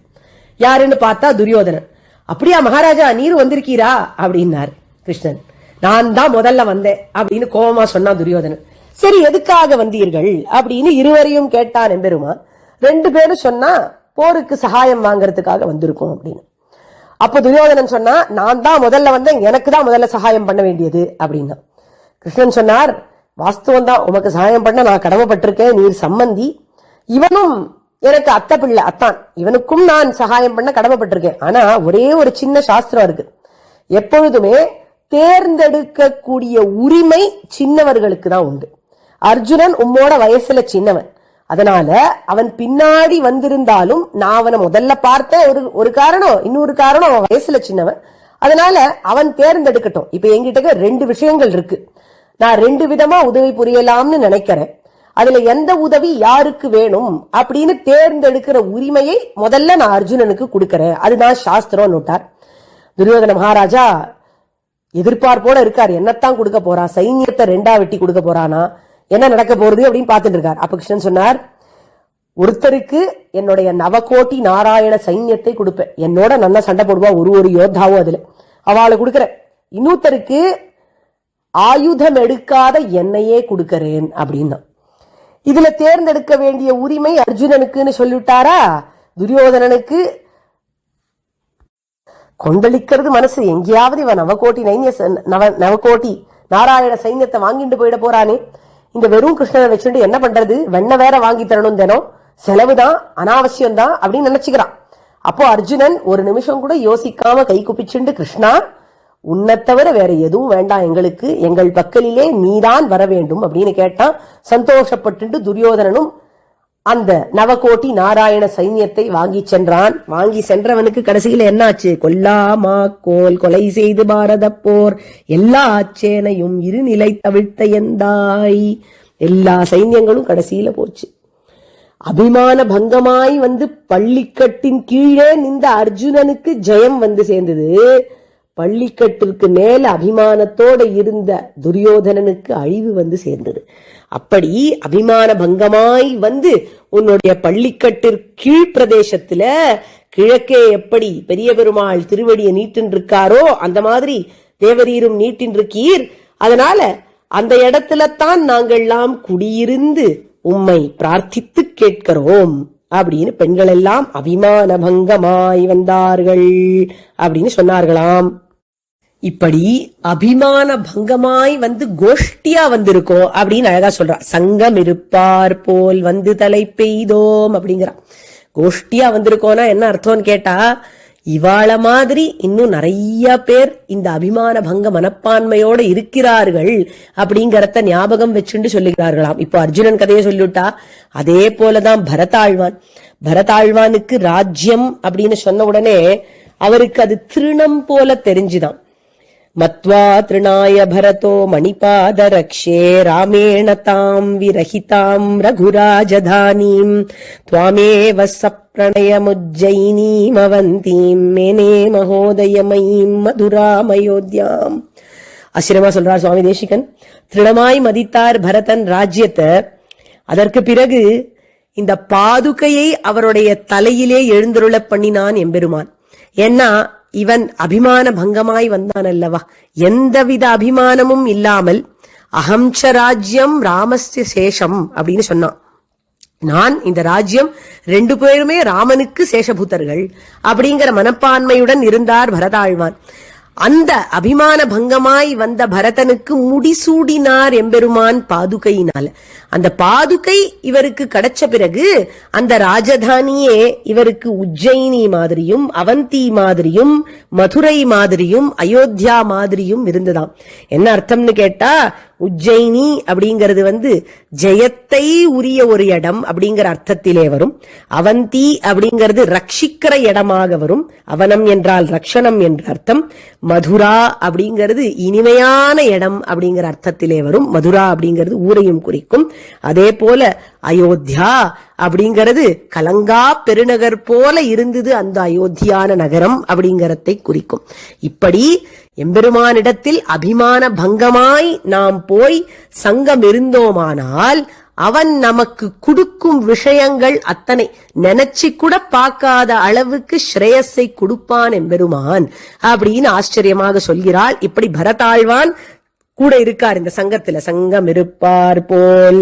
யாருன்னு பார்த்தா துரியோதனன். அப்படியா மகாராஜா, நீர் வந்திருக்கீரா அப்படின்னார் கிருஷ்ணன். நான் தான் முதல்ல வந்தேன் அப்படின்னு கோபமா சொன்னா துரியோதனன். சரி, எதுக்காக வந்தீர்கள் அப்படின்னு இருவரையும் கேட்டான் எம்பெருமான். ரெண்டு பேரும் சொன்னா போருக்கு சகாயம் வாங்கறதுக்காக வந்திருக்கோம் அப்படின்னு. அப்ப துரியோதனன் சொன்னா, நான் தான் முதல்ல வந்தேன், எனக்கு தான் முதல்ல சகாயம் பண்ண வேண்டியது அப்படின்னா. கிருஷ்ணன் சொன்னார், வாஸ்தவம் தான், உமக்கு சகாயம் பண்ண நான் கடமைப்பட்டிருக்கேன், நீர் சம்பந்தி. இவனும் எனக்கு அத்தை பிள்ளை அத்தான், இவனுக்கும் நான் சகாயம் பண்ண கடமைப்பட்டிருக்கேன். ஆனா ஒரே ஒரு சின்ன சாஸ்திரம் இருக்கு, எப்பொழுதுமே தேர்ந்தெடுக்கக்கூடிய உரிமை சின்னவர்களுக்கு தான் உண்டு. அர்ஜுனன் உம்மோட வயசுல சின்னவன், அதனால அவன் பின்னாடி வந்திருந்தாலும் நான் அவனை முதல்ல பார்த்த ஒரு காரணம், இன்னொரு காரணம் அவன் வயசுல சின்னவன், அதனால அவன் தேர்ந்தெடுக்கட்டும். இப்ப என்கிட்ட 2 விஷயங்கள் இருக்கு, நான் 2 விதமா உதவி புரியலாம்னு நினைக்கிறேன். அதுல எந்த உதவி யாருக்கு வேணும் அப்படின்னு தேர்ந்தெடுக்கிற உரிமையை முதல்ல நான் அர்ஜுனனுக்கு கொடுக்கறேன், அதுதான் சாஸ்திரம் நோட்டார். துரியோதன மகாராஜா எதிர்பார்ப்போட இருக்காரு, என்னத்தான் கொடுக்க போறா, சைன்யத்தை 2ஆ வெட்டி கொடுக்க போறானா, என்ன நடக்க போறது அப்படின்னு பார்த்துட்டு இருக்காரு. அப்ப கிருஷ்ணன் சொன்னார், ஒருத்தருக்கு என்னுடைய நவகோட்டி நாராயண சைன்யத்தை கொடுப்பேன், என்னோட நல்லா சண்டை போடுவா ஒரு யோத்தாவும் அதுல அவளை கொடுக்கறேன். இன்னொருத்தருக்கு ஆயுதம் எடுக்காத என்னையே கொடுக்கறேன் அப்படின்னா. இதுல தேர்ந்தெடுக்க வேண்டிய உரிமை அர்ஜுனனுக்குன்னு சொல்லிவிட்டாரா. துரியோதனனுக்கு கொந்தளிக்கிறது மனசு, எங்கேயாவது இவன் நவகோட்டி நாராயண சைன்யத்தை வாங்கிட்டு போயிட போறானே, இந்த வெறும் கிருஷ்ணனை வச்சுட்டு என்ன பண்றது, வெண்ண வேற வாங்கி தரணும், தினம் செலவுதான், அனாவசியம் தான் அப்படின்னு நினைச்சுக்கிறான். அப்போ அர்ஜுனன் ஒரு நிமிஷம் கூட யோசிக்காம கை குப்பிச்சுண்டு, கிருஷ்ணா உன்னை தவிர வேற எதுவும் வேண்டாம் எங்களுக்கு, எங்கள் பக்கலிலே நீதான் வர வேண்டும் அப்படின்னு கேட்டான். சந்தோஷப்பட்டு துரியோதனனும் அந்த நவகோட்டி நாராயண சைன்யத்தை வாங்கி சென்றான். வாங்கி சென்றவனுக்கு கடைசியில என்னாச்சு, கொல்லாமா கோல் கொலை செய்து பாரத போர் எல்லா ஆச்சேனையும் இருநிலை தவிழ்த்த எந்தாய், எல்லா சைன்யங்களும் கடைசியில போச்சு. அபிமான பங்கமாய் பள்ளிக்கட்டின் கீழே நின்ற அர்ஜுனனுக்கு ஜெயம் சேர்ந்தது. பள்ளிக்கட்டிற்கு மேல அபிமானத்தோட இருந்த துரியோதனனுக்கு அழிவு சேர்ந்தது. அப்படி அபிமான பங்கமாய் உன்னுடைய பள்ளிக்கட்டிற்கு கீழ் பிரதேசத்துல கிழக்கே எப்படி பெரிய பெருமாள் திருவடியை நீட்டின்றிருக்காரோ அந்த மாதிரி தேவரீரும் நீட்டின்றிருக்கீர். அதனால அந்த இடத்துல தான் நாங்கள்லாம் குடியிருந்து உம்மை பிரார்த்தித்து கேட்கிறோம் அப்படின்னு பெண்கள் எல்லாம் அபிமான பங்கமாய் வந்தார்கள் அப்படின்னு சொன்னார்களாம். இப்படி அபிமான பங்கமாய் கோஷ்டியா வந்திருக்கோம் அப்படின்னு அழகா சொல்றா. சங்கம் இருப்பார் போல் தலை பெய்தோம் அப்படிங்கிறா. கோஷ்டியா வந்திருக்கோம்னா என்ன அர்த்தம்னு கேட்டா, இவாள மாதிரி இன்னும் நிறைய பேர் இந்த அபிமான பங்க மனப்பான்மையோட இருக்கிறார்கள் அப்படிங்கறத ஞாபகம் வச்சுண்டு சொல்லுகிறார்களாம். இப்போ அர்ஜுனன் கதையை சொல்லிவிட்டா, அதே போலதான் பரதாழ்வானுக்கு ராஜ்யம் அப்படின்னு சொன்ன உடனே அவருக்கு அது திருணம் போல தெரிஞ்சுதான். மத்வா திருநாய பரதோ மணிபாத ரக்ஷே ராமேண தாம் விரஹிதாம் ரகுராஜதானீம் துவாமேவ சப்ரணயமுஜ்ஜயினீம் அவந்தீம் மேனே மகோதயமயீம் மதுராமயோத்யாம். ஆச்சரியமா சொல்றார் சுவாமி தேசிகன். திருணமாய் மதித்தார் பரதன் ராஜ்யத்தை. அதற்கு பிறகு இந்த பாதுகையை அவருடைய தலையிலே எழுந்தருள பண்ணினான் எம்பெருமான். ஏன்னா இவன் அபிமான பங்கமாய் வந்தான் அல்லவா, எந்தவித அபிமானமும் இல்லாமல் அகம்ச ராஜ்யம் ராமஸ்ய சேஷம் அப்படின்னு சொன்னான். நான் இந்த ராஜ்யம் 2 பேருமே ராமனுக்கு சேஷபூதர்கள் அப்படிங்கிற மனப்பான்மையுடன் இருந்தார் பரதாழ்வான். அந்த அபிமான பங்கமாய் வந்த பரதனுக்கு முடிசூடினார் எம்பெருமான் பாதுகையினால. அந்த பாதுகை இவருக்கு கிடைச்ச பிறகு அந்த ராஜதானியே இவருக்கு உஜ்ஜயினி மாதிரியும் அவந்தி மாதிரியும் மதுரை மாதிரியும் அயோத்தியா மாதிரியும் இருந்ததாம். என்ன அர்த்தம்னு கேட்டா, உஜ்ஜயினி அப்படிங்கிறது ஜெயத்தை உரிய ஒரு இடம் அப்படிங்கிற அர்த்தத்திலே வரும். அவந்தி அப்படிங்கிறது ரட்சிக்கிற இடமாக வரும். அவனம் என்றால் ரக்ஷணம் என்ற அர்த்தம். மதுரா அப்படிங்கிறது இனிமையான இடம் அப்படிங்கிற அர்த்தத்திலே வரும். மதுரா அப்படிங்கிறது ஊரையும் குறிக்கும். அதே போல அயோத்தியா அப்படிங்கிறது கலங்கா பெருநகர் போல இருந்தது அந்த அயோத்தியான நகரம் அப்படிங்கறதை குறிக்கும். இப்படி எம்பெருமானிடத்தில் அபிமான பங்கமாய் நாம் போய் சங்கம் இருந்தோமானால் அவன் நமக்கு கொடுக்கும் விஷயங்கள் அத்தனை நினைச்சு கூட பார்க்காத அளவுக்கு ஸ்ரேயஸை கொடுப்பான் எம்பெருமான் அப்படின்னு ஆச்சரியமாக சொல்கிறாள். இப்படி பரதாழ்வான் கூட இருக்கார் இந்த சங்கத்துல. சங்கம் இருப்பார் போல்.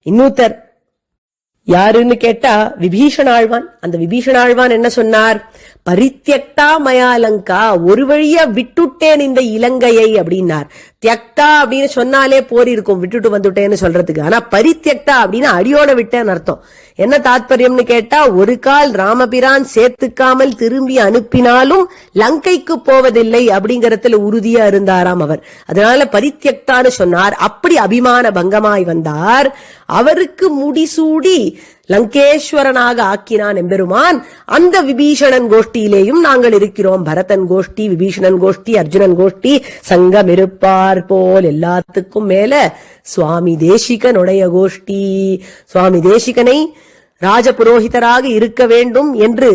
இன்னொருத்தர் யாருன்னு கேட்டா விபீஷணாழ்வான். அந்த விபீஷணாழ்வான் என்ன சொன்னார், பரித்யக்தா மயாலங்கா, ஒரு வழியா விட்டுட்டேன் இந்த இலங்கையை அப்படின்னார். தியக்தா அப்படின்னு சொன்னாலே போர் இருக்கும், விட்டுட்டு வந்துட்டேன்னு சொல்றதுக்கு. ஆனா பரித்தியக்தா அப்படின்னு அடியோட விட்டேன்னு அர்த்தம். என்ன தாத்பரியம்னு கேட்டா, ஒரு கால் ராமபிரான் சேர்த்துக்காமல் திரும்பி அனுப்பினாலும் லங்கைக்கு போவதில்லை அப்படிங்கறதுல உறுதியா இருந்தாராம் அவர். அதனால பரித்தியக்தான்னு சொன்னார். அப்படி அபிமான பங்கமாய் வந்தார். அவருக்கு முடிசூடி லங்கேஸ்வரனாக ஆக்கினான் எம்பெருமான். அந்த விபீஷணன் கோஷ்டியிலேயும் நாங்கள் இருக்கிறோம். பரதன் கோஷ்டி, விபீஷணன் கோஷ்டி, அர்ஜுனன் கோஷ்டி, சங்கம் இருப்பார் போல் எல்லாத்துக்கும் மேல சுவாமி தேசிகனுடைய கோஷ்டி. சுவாமி தேசிகனை ராஜபுரோஹிதராக இருக்க வேண்டும் என்று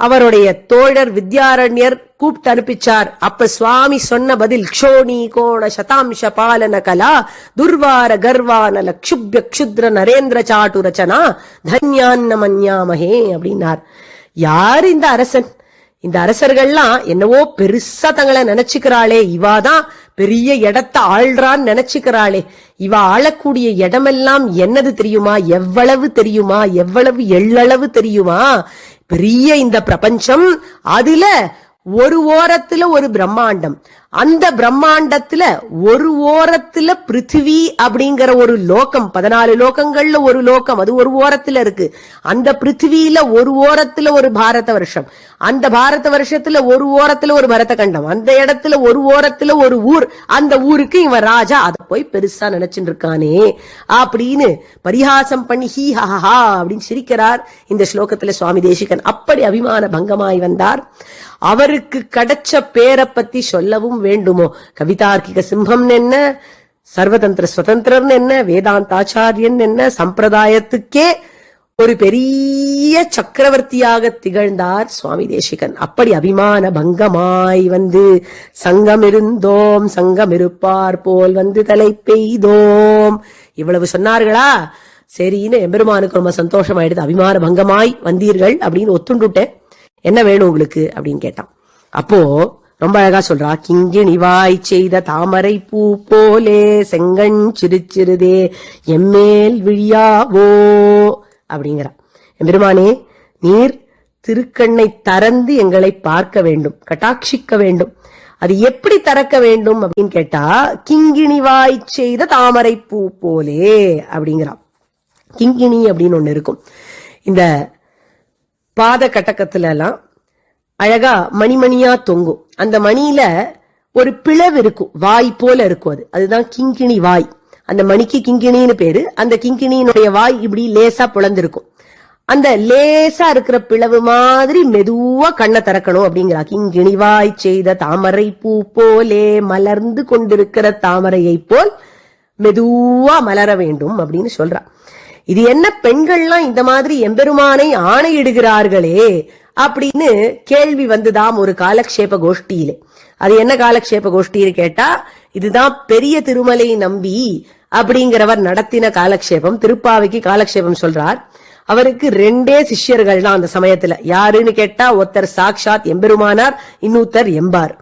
அவருடைய தோழர் வித்யாரண்யர் கூப்பிட்டு அனுப்பிச்சார். அப்ப சுவாமி சொன்ன பதில், க்ஷோணி கோண சதாம்ச பாலன கலா துர்வார கர்வான லக்ஷுப்ய க்ஷுத்ர நரேந்திர சாட்டு ரச்சனா தன்யான்ன மன்யாமஹே அப்படின்னார். யார் இந்த அரசன்? இந்த அரசர்கள்லாம் என்னவோ பெருசா தங்களை நினைச்சுக்கிறாளே, இவாதான் பெரிய இடத்தை ஆள்றான்னு நினைச்சுக்கிறாளே. இவ ஆளக்கூடிய இடமெல்லாம் என்னது தெரியுமா? எவ்வளவு தெரியுமா? எவ்வளவு எள்ளளவு தெரியுமா? பெரிய இந்த பிரபஞ்சம், அதுல ஒரு ஓரத்துல ஒரு பிரம்மாண்டம், அந்த பிரம்மாண்டத்துல ஒரு ஓரத்துல பிருத்திவி அப்படிங்கிற ஒரு லோகம், 14 லோகங்கள்ல ஒரு லோகம், அது ஒரு ஓரத்துல இருக்கு. அந்த பிருத்திவியில ஒரு ஓரத்துல ஒரு பாரத வருஷம், அந்த பாரத வருஷத்துல ஒரு ஓரத்துல ஒரு பரத கண்டம், அந்த இடத்துல ஒரு ஓரத்துல ஒரு ஊர், அந்த ஊருக்கு இவன் ராஜா. அதை போய் பெருசா நினைச்சுட்டு இருக்கானே அப்படின்னு பரிகாசம் பண்ணி ஹீ ஹா அப்படின்னு சிரிக்கிறார் இந்த ஸ்லோகத்துல சுவாமி தேசிகன். அப்படி அபிமான பங்கமாய் வந்தார். அவருக்கு கிடைச்ச பேரை பத்தி சொல்லவும் வேண்டுமோ? கவிதார்க்கிக சிம்ஹம் என்ன, சர்வதந்திர சுதந்திரன் என்ன, வேதாந்தாச்சாரியன் என்ன, சம்பிரதாயத்துக்கே ஒரு பெரிய சக்கரவர்த்தியாக திகழ்ந்தார் சுவாமி தேசிகன். அப்படி அபிமான பங்கமாய் வந்து சங்கம் இருந்தோம் சங்கம் இருப்பார் போல் வந்து தலை பெய்தோம் இவ்வளவு சொன்னார்களா? சரின்னு எம்பெருமானுக்கு ரொம்ப சந்தோஷமாயிடுது. அபிமான பங்கமாய் வந்தீர்கள் அப்படின்னு ஒத்துண்டுட்டேன், என்ன வேணும் உங்களுக்கு அப்படின்னு கேட்டான். அப்போ ரொம்ப அழகா சொல்றா, கிங்கிணிவாய் செய்த தாமரை பூ போலே செங்கண் சிறுச்சிறுதே எம்மேல் விழியாவோ அப்படிங்கிறா. எம்பெருமானே, நீர் திருக்கண்ணை திறந்து எங்களை பார்க்க வேண்டும், கட்டாட்சிக்க வேண்டும். அது எப்படி திறக்க வேண்டும் அப்படின்னு கேட்டா, கிங்கிணிவாய் செய்த தாமரை பூ போலே அப்படிங்கிறா. கிங்கிணி அப்படின்னு ஒண்ணு இருக்கும். இந்த பாத கட்டக்கத்துல எல்லாம் அழகா மணிமணியா தொங்கும். அந்த மணியில ஒரு பிளவு இருக்கும், வாய் போல இருக்கும். அதுதான் கிங்கிணி வாய். அந்த மணிக்கு கிங்கிணின்னு பேரு. அந்த கிங்கிணியினுடைய வாய் இப்படி லேசா பிளந்திருக்கும். அந்த லேசா இருக்கிற பிளவு மாதிரி மெதுவா கண்ணை திறக்கணும் அப்படிங்கிறா. கிங்கிணி வாய் செய்த தாமரை பூ போலே, மலர்ந்து கொண்டிருக்கிற தாமரையை போல் மெதுவா மலர வேண்டும் அப்படின்னு சொல்றா. இது என்ன, பெண்கள்லாம் இந்த மாதிரி எம்பெருமானை ஆணையிடுகிறார்களே அப்படின்னு கேள்வி வந்துதாம் ஒரு காலக்ஷேப கோஷ்டியிலே. அது என்ன காலக்ஷேப கோஷ்டின்னு கேட்டா, இதுதான் பெரிய திருமலை நம்பி அப்படிங்கிறவர் நடத்தின காலக்ஷேபம். திருப்பாவைக்கு காலக்ஷேபம் சொல்றார். அவருக்கு 2 சிஷ்யர்கள் தான் அந்த சமயத்துல. யாருன்னு கேட்டா, ஒருத்தர் சாக்ஷாத் எம்பெருமானார், இன்னொருத்தர் எம்பார்.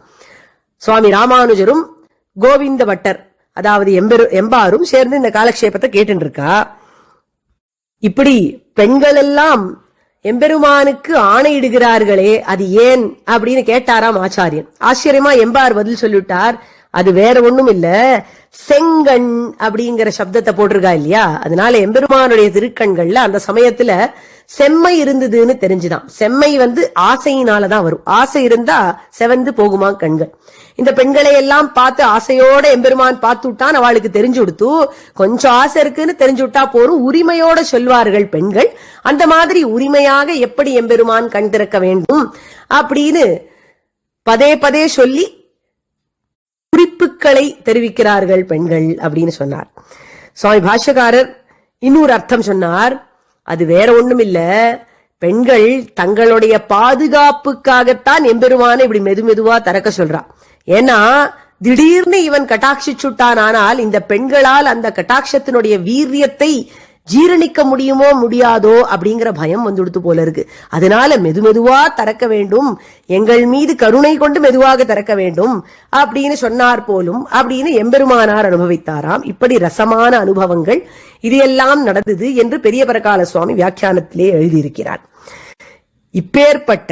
சுவாமி ராமானுஜரும் கோவிந்த பட்டர், அதாவது எம்பாரும் சேர்ந்து இந்த காலக்ஷேபத்தை கேட்டு இருக்கா. இப்படி பெண்கள் எல்லாம் எம்பெருமானுக்கு ஆணையிடுகிறார்களே, அது ஏன் அப்படின்னு கேட்டாராம் ஆச்சாரியன். ஆச்சரியமா எம்பார் பதில் சொல்லிட்டார், அது வேற ஒண்ணும் இல்ல, செங்கண் அப்படிங்கிற சப்தத்தை போட்டிருக்கா இல்லையா, அதனால எம்பெருமானுடைய திருக்கண்கள்ல அந்த சமயத்துல செம்மை இருந்ததுன்னு தெரிஞ்சுதான். செம்மை ஆசையினாலதான் வரும். ஆசை இருந்தா செவந்து போகுமா கண்கள். இந்த பெண்களை எல்லாம் பார்த்து ஆசையோட எம்பெருமான் பார்த்து விட்டான். அவளுக்கு தெரிஞ்சு கொடுத்து, கொஞ்சம் ஆசை இருக்குன்னு தெரிஞ்சு விட்டா போரும், உரிமையோட சொல்வார்கள் பெண்கள். அந்த மாதிரி உரிமையாக எப்படி எம்பெருமான் கண் திறக்க வேண்டும் அப்படின்னு பதே பதே சொல்லி குறிப்புகளை தெரிவிக்கிறார்கள் பெண்கள் அப்படின்னு சொன்னார். சுவாமி பாஷ்யக்காரர் இன்னொரு அர்த்தம் சொன்னார். அது வேற ஒண்ணும் இல்ல, பெண்கள் தங்களுடைய பாதுகாப்புக்காகத்தான் எம்பெருமான இப்படி மெதுவா திறக்க சொல்றா. ஏன்னா திடீர்னு இவன் கட்டாட்சிச்சுட்டான், ஆனால் இந்த பெண்களால் அந்த கட்டாட்சத்தினுடைய வீரியத்தை ஜீரணிக்க முடியுமோ முடியாதோ அப்படிங்கிற பயம் வந்துடுத்து போல இருக்கு. அதனால மெதுவா திறக்க வேண்டும், எங்கள் மீது கருணை கொண்டு மெதுவாக திறக்க வேண்டும் அப்படின்னு சொன்னார் போலும் அப்படின்னு எம்பெருமானார் அனுபவித்தாராம். இப்படி ரசமான அனுபவங்கள் இது எல்லாம் நடந்தது என்று பெரிய பரகால சுவாமி வியாக்கியானத்திலே எழுதியிருக்கிறார். இப்பேற்பட்ட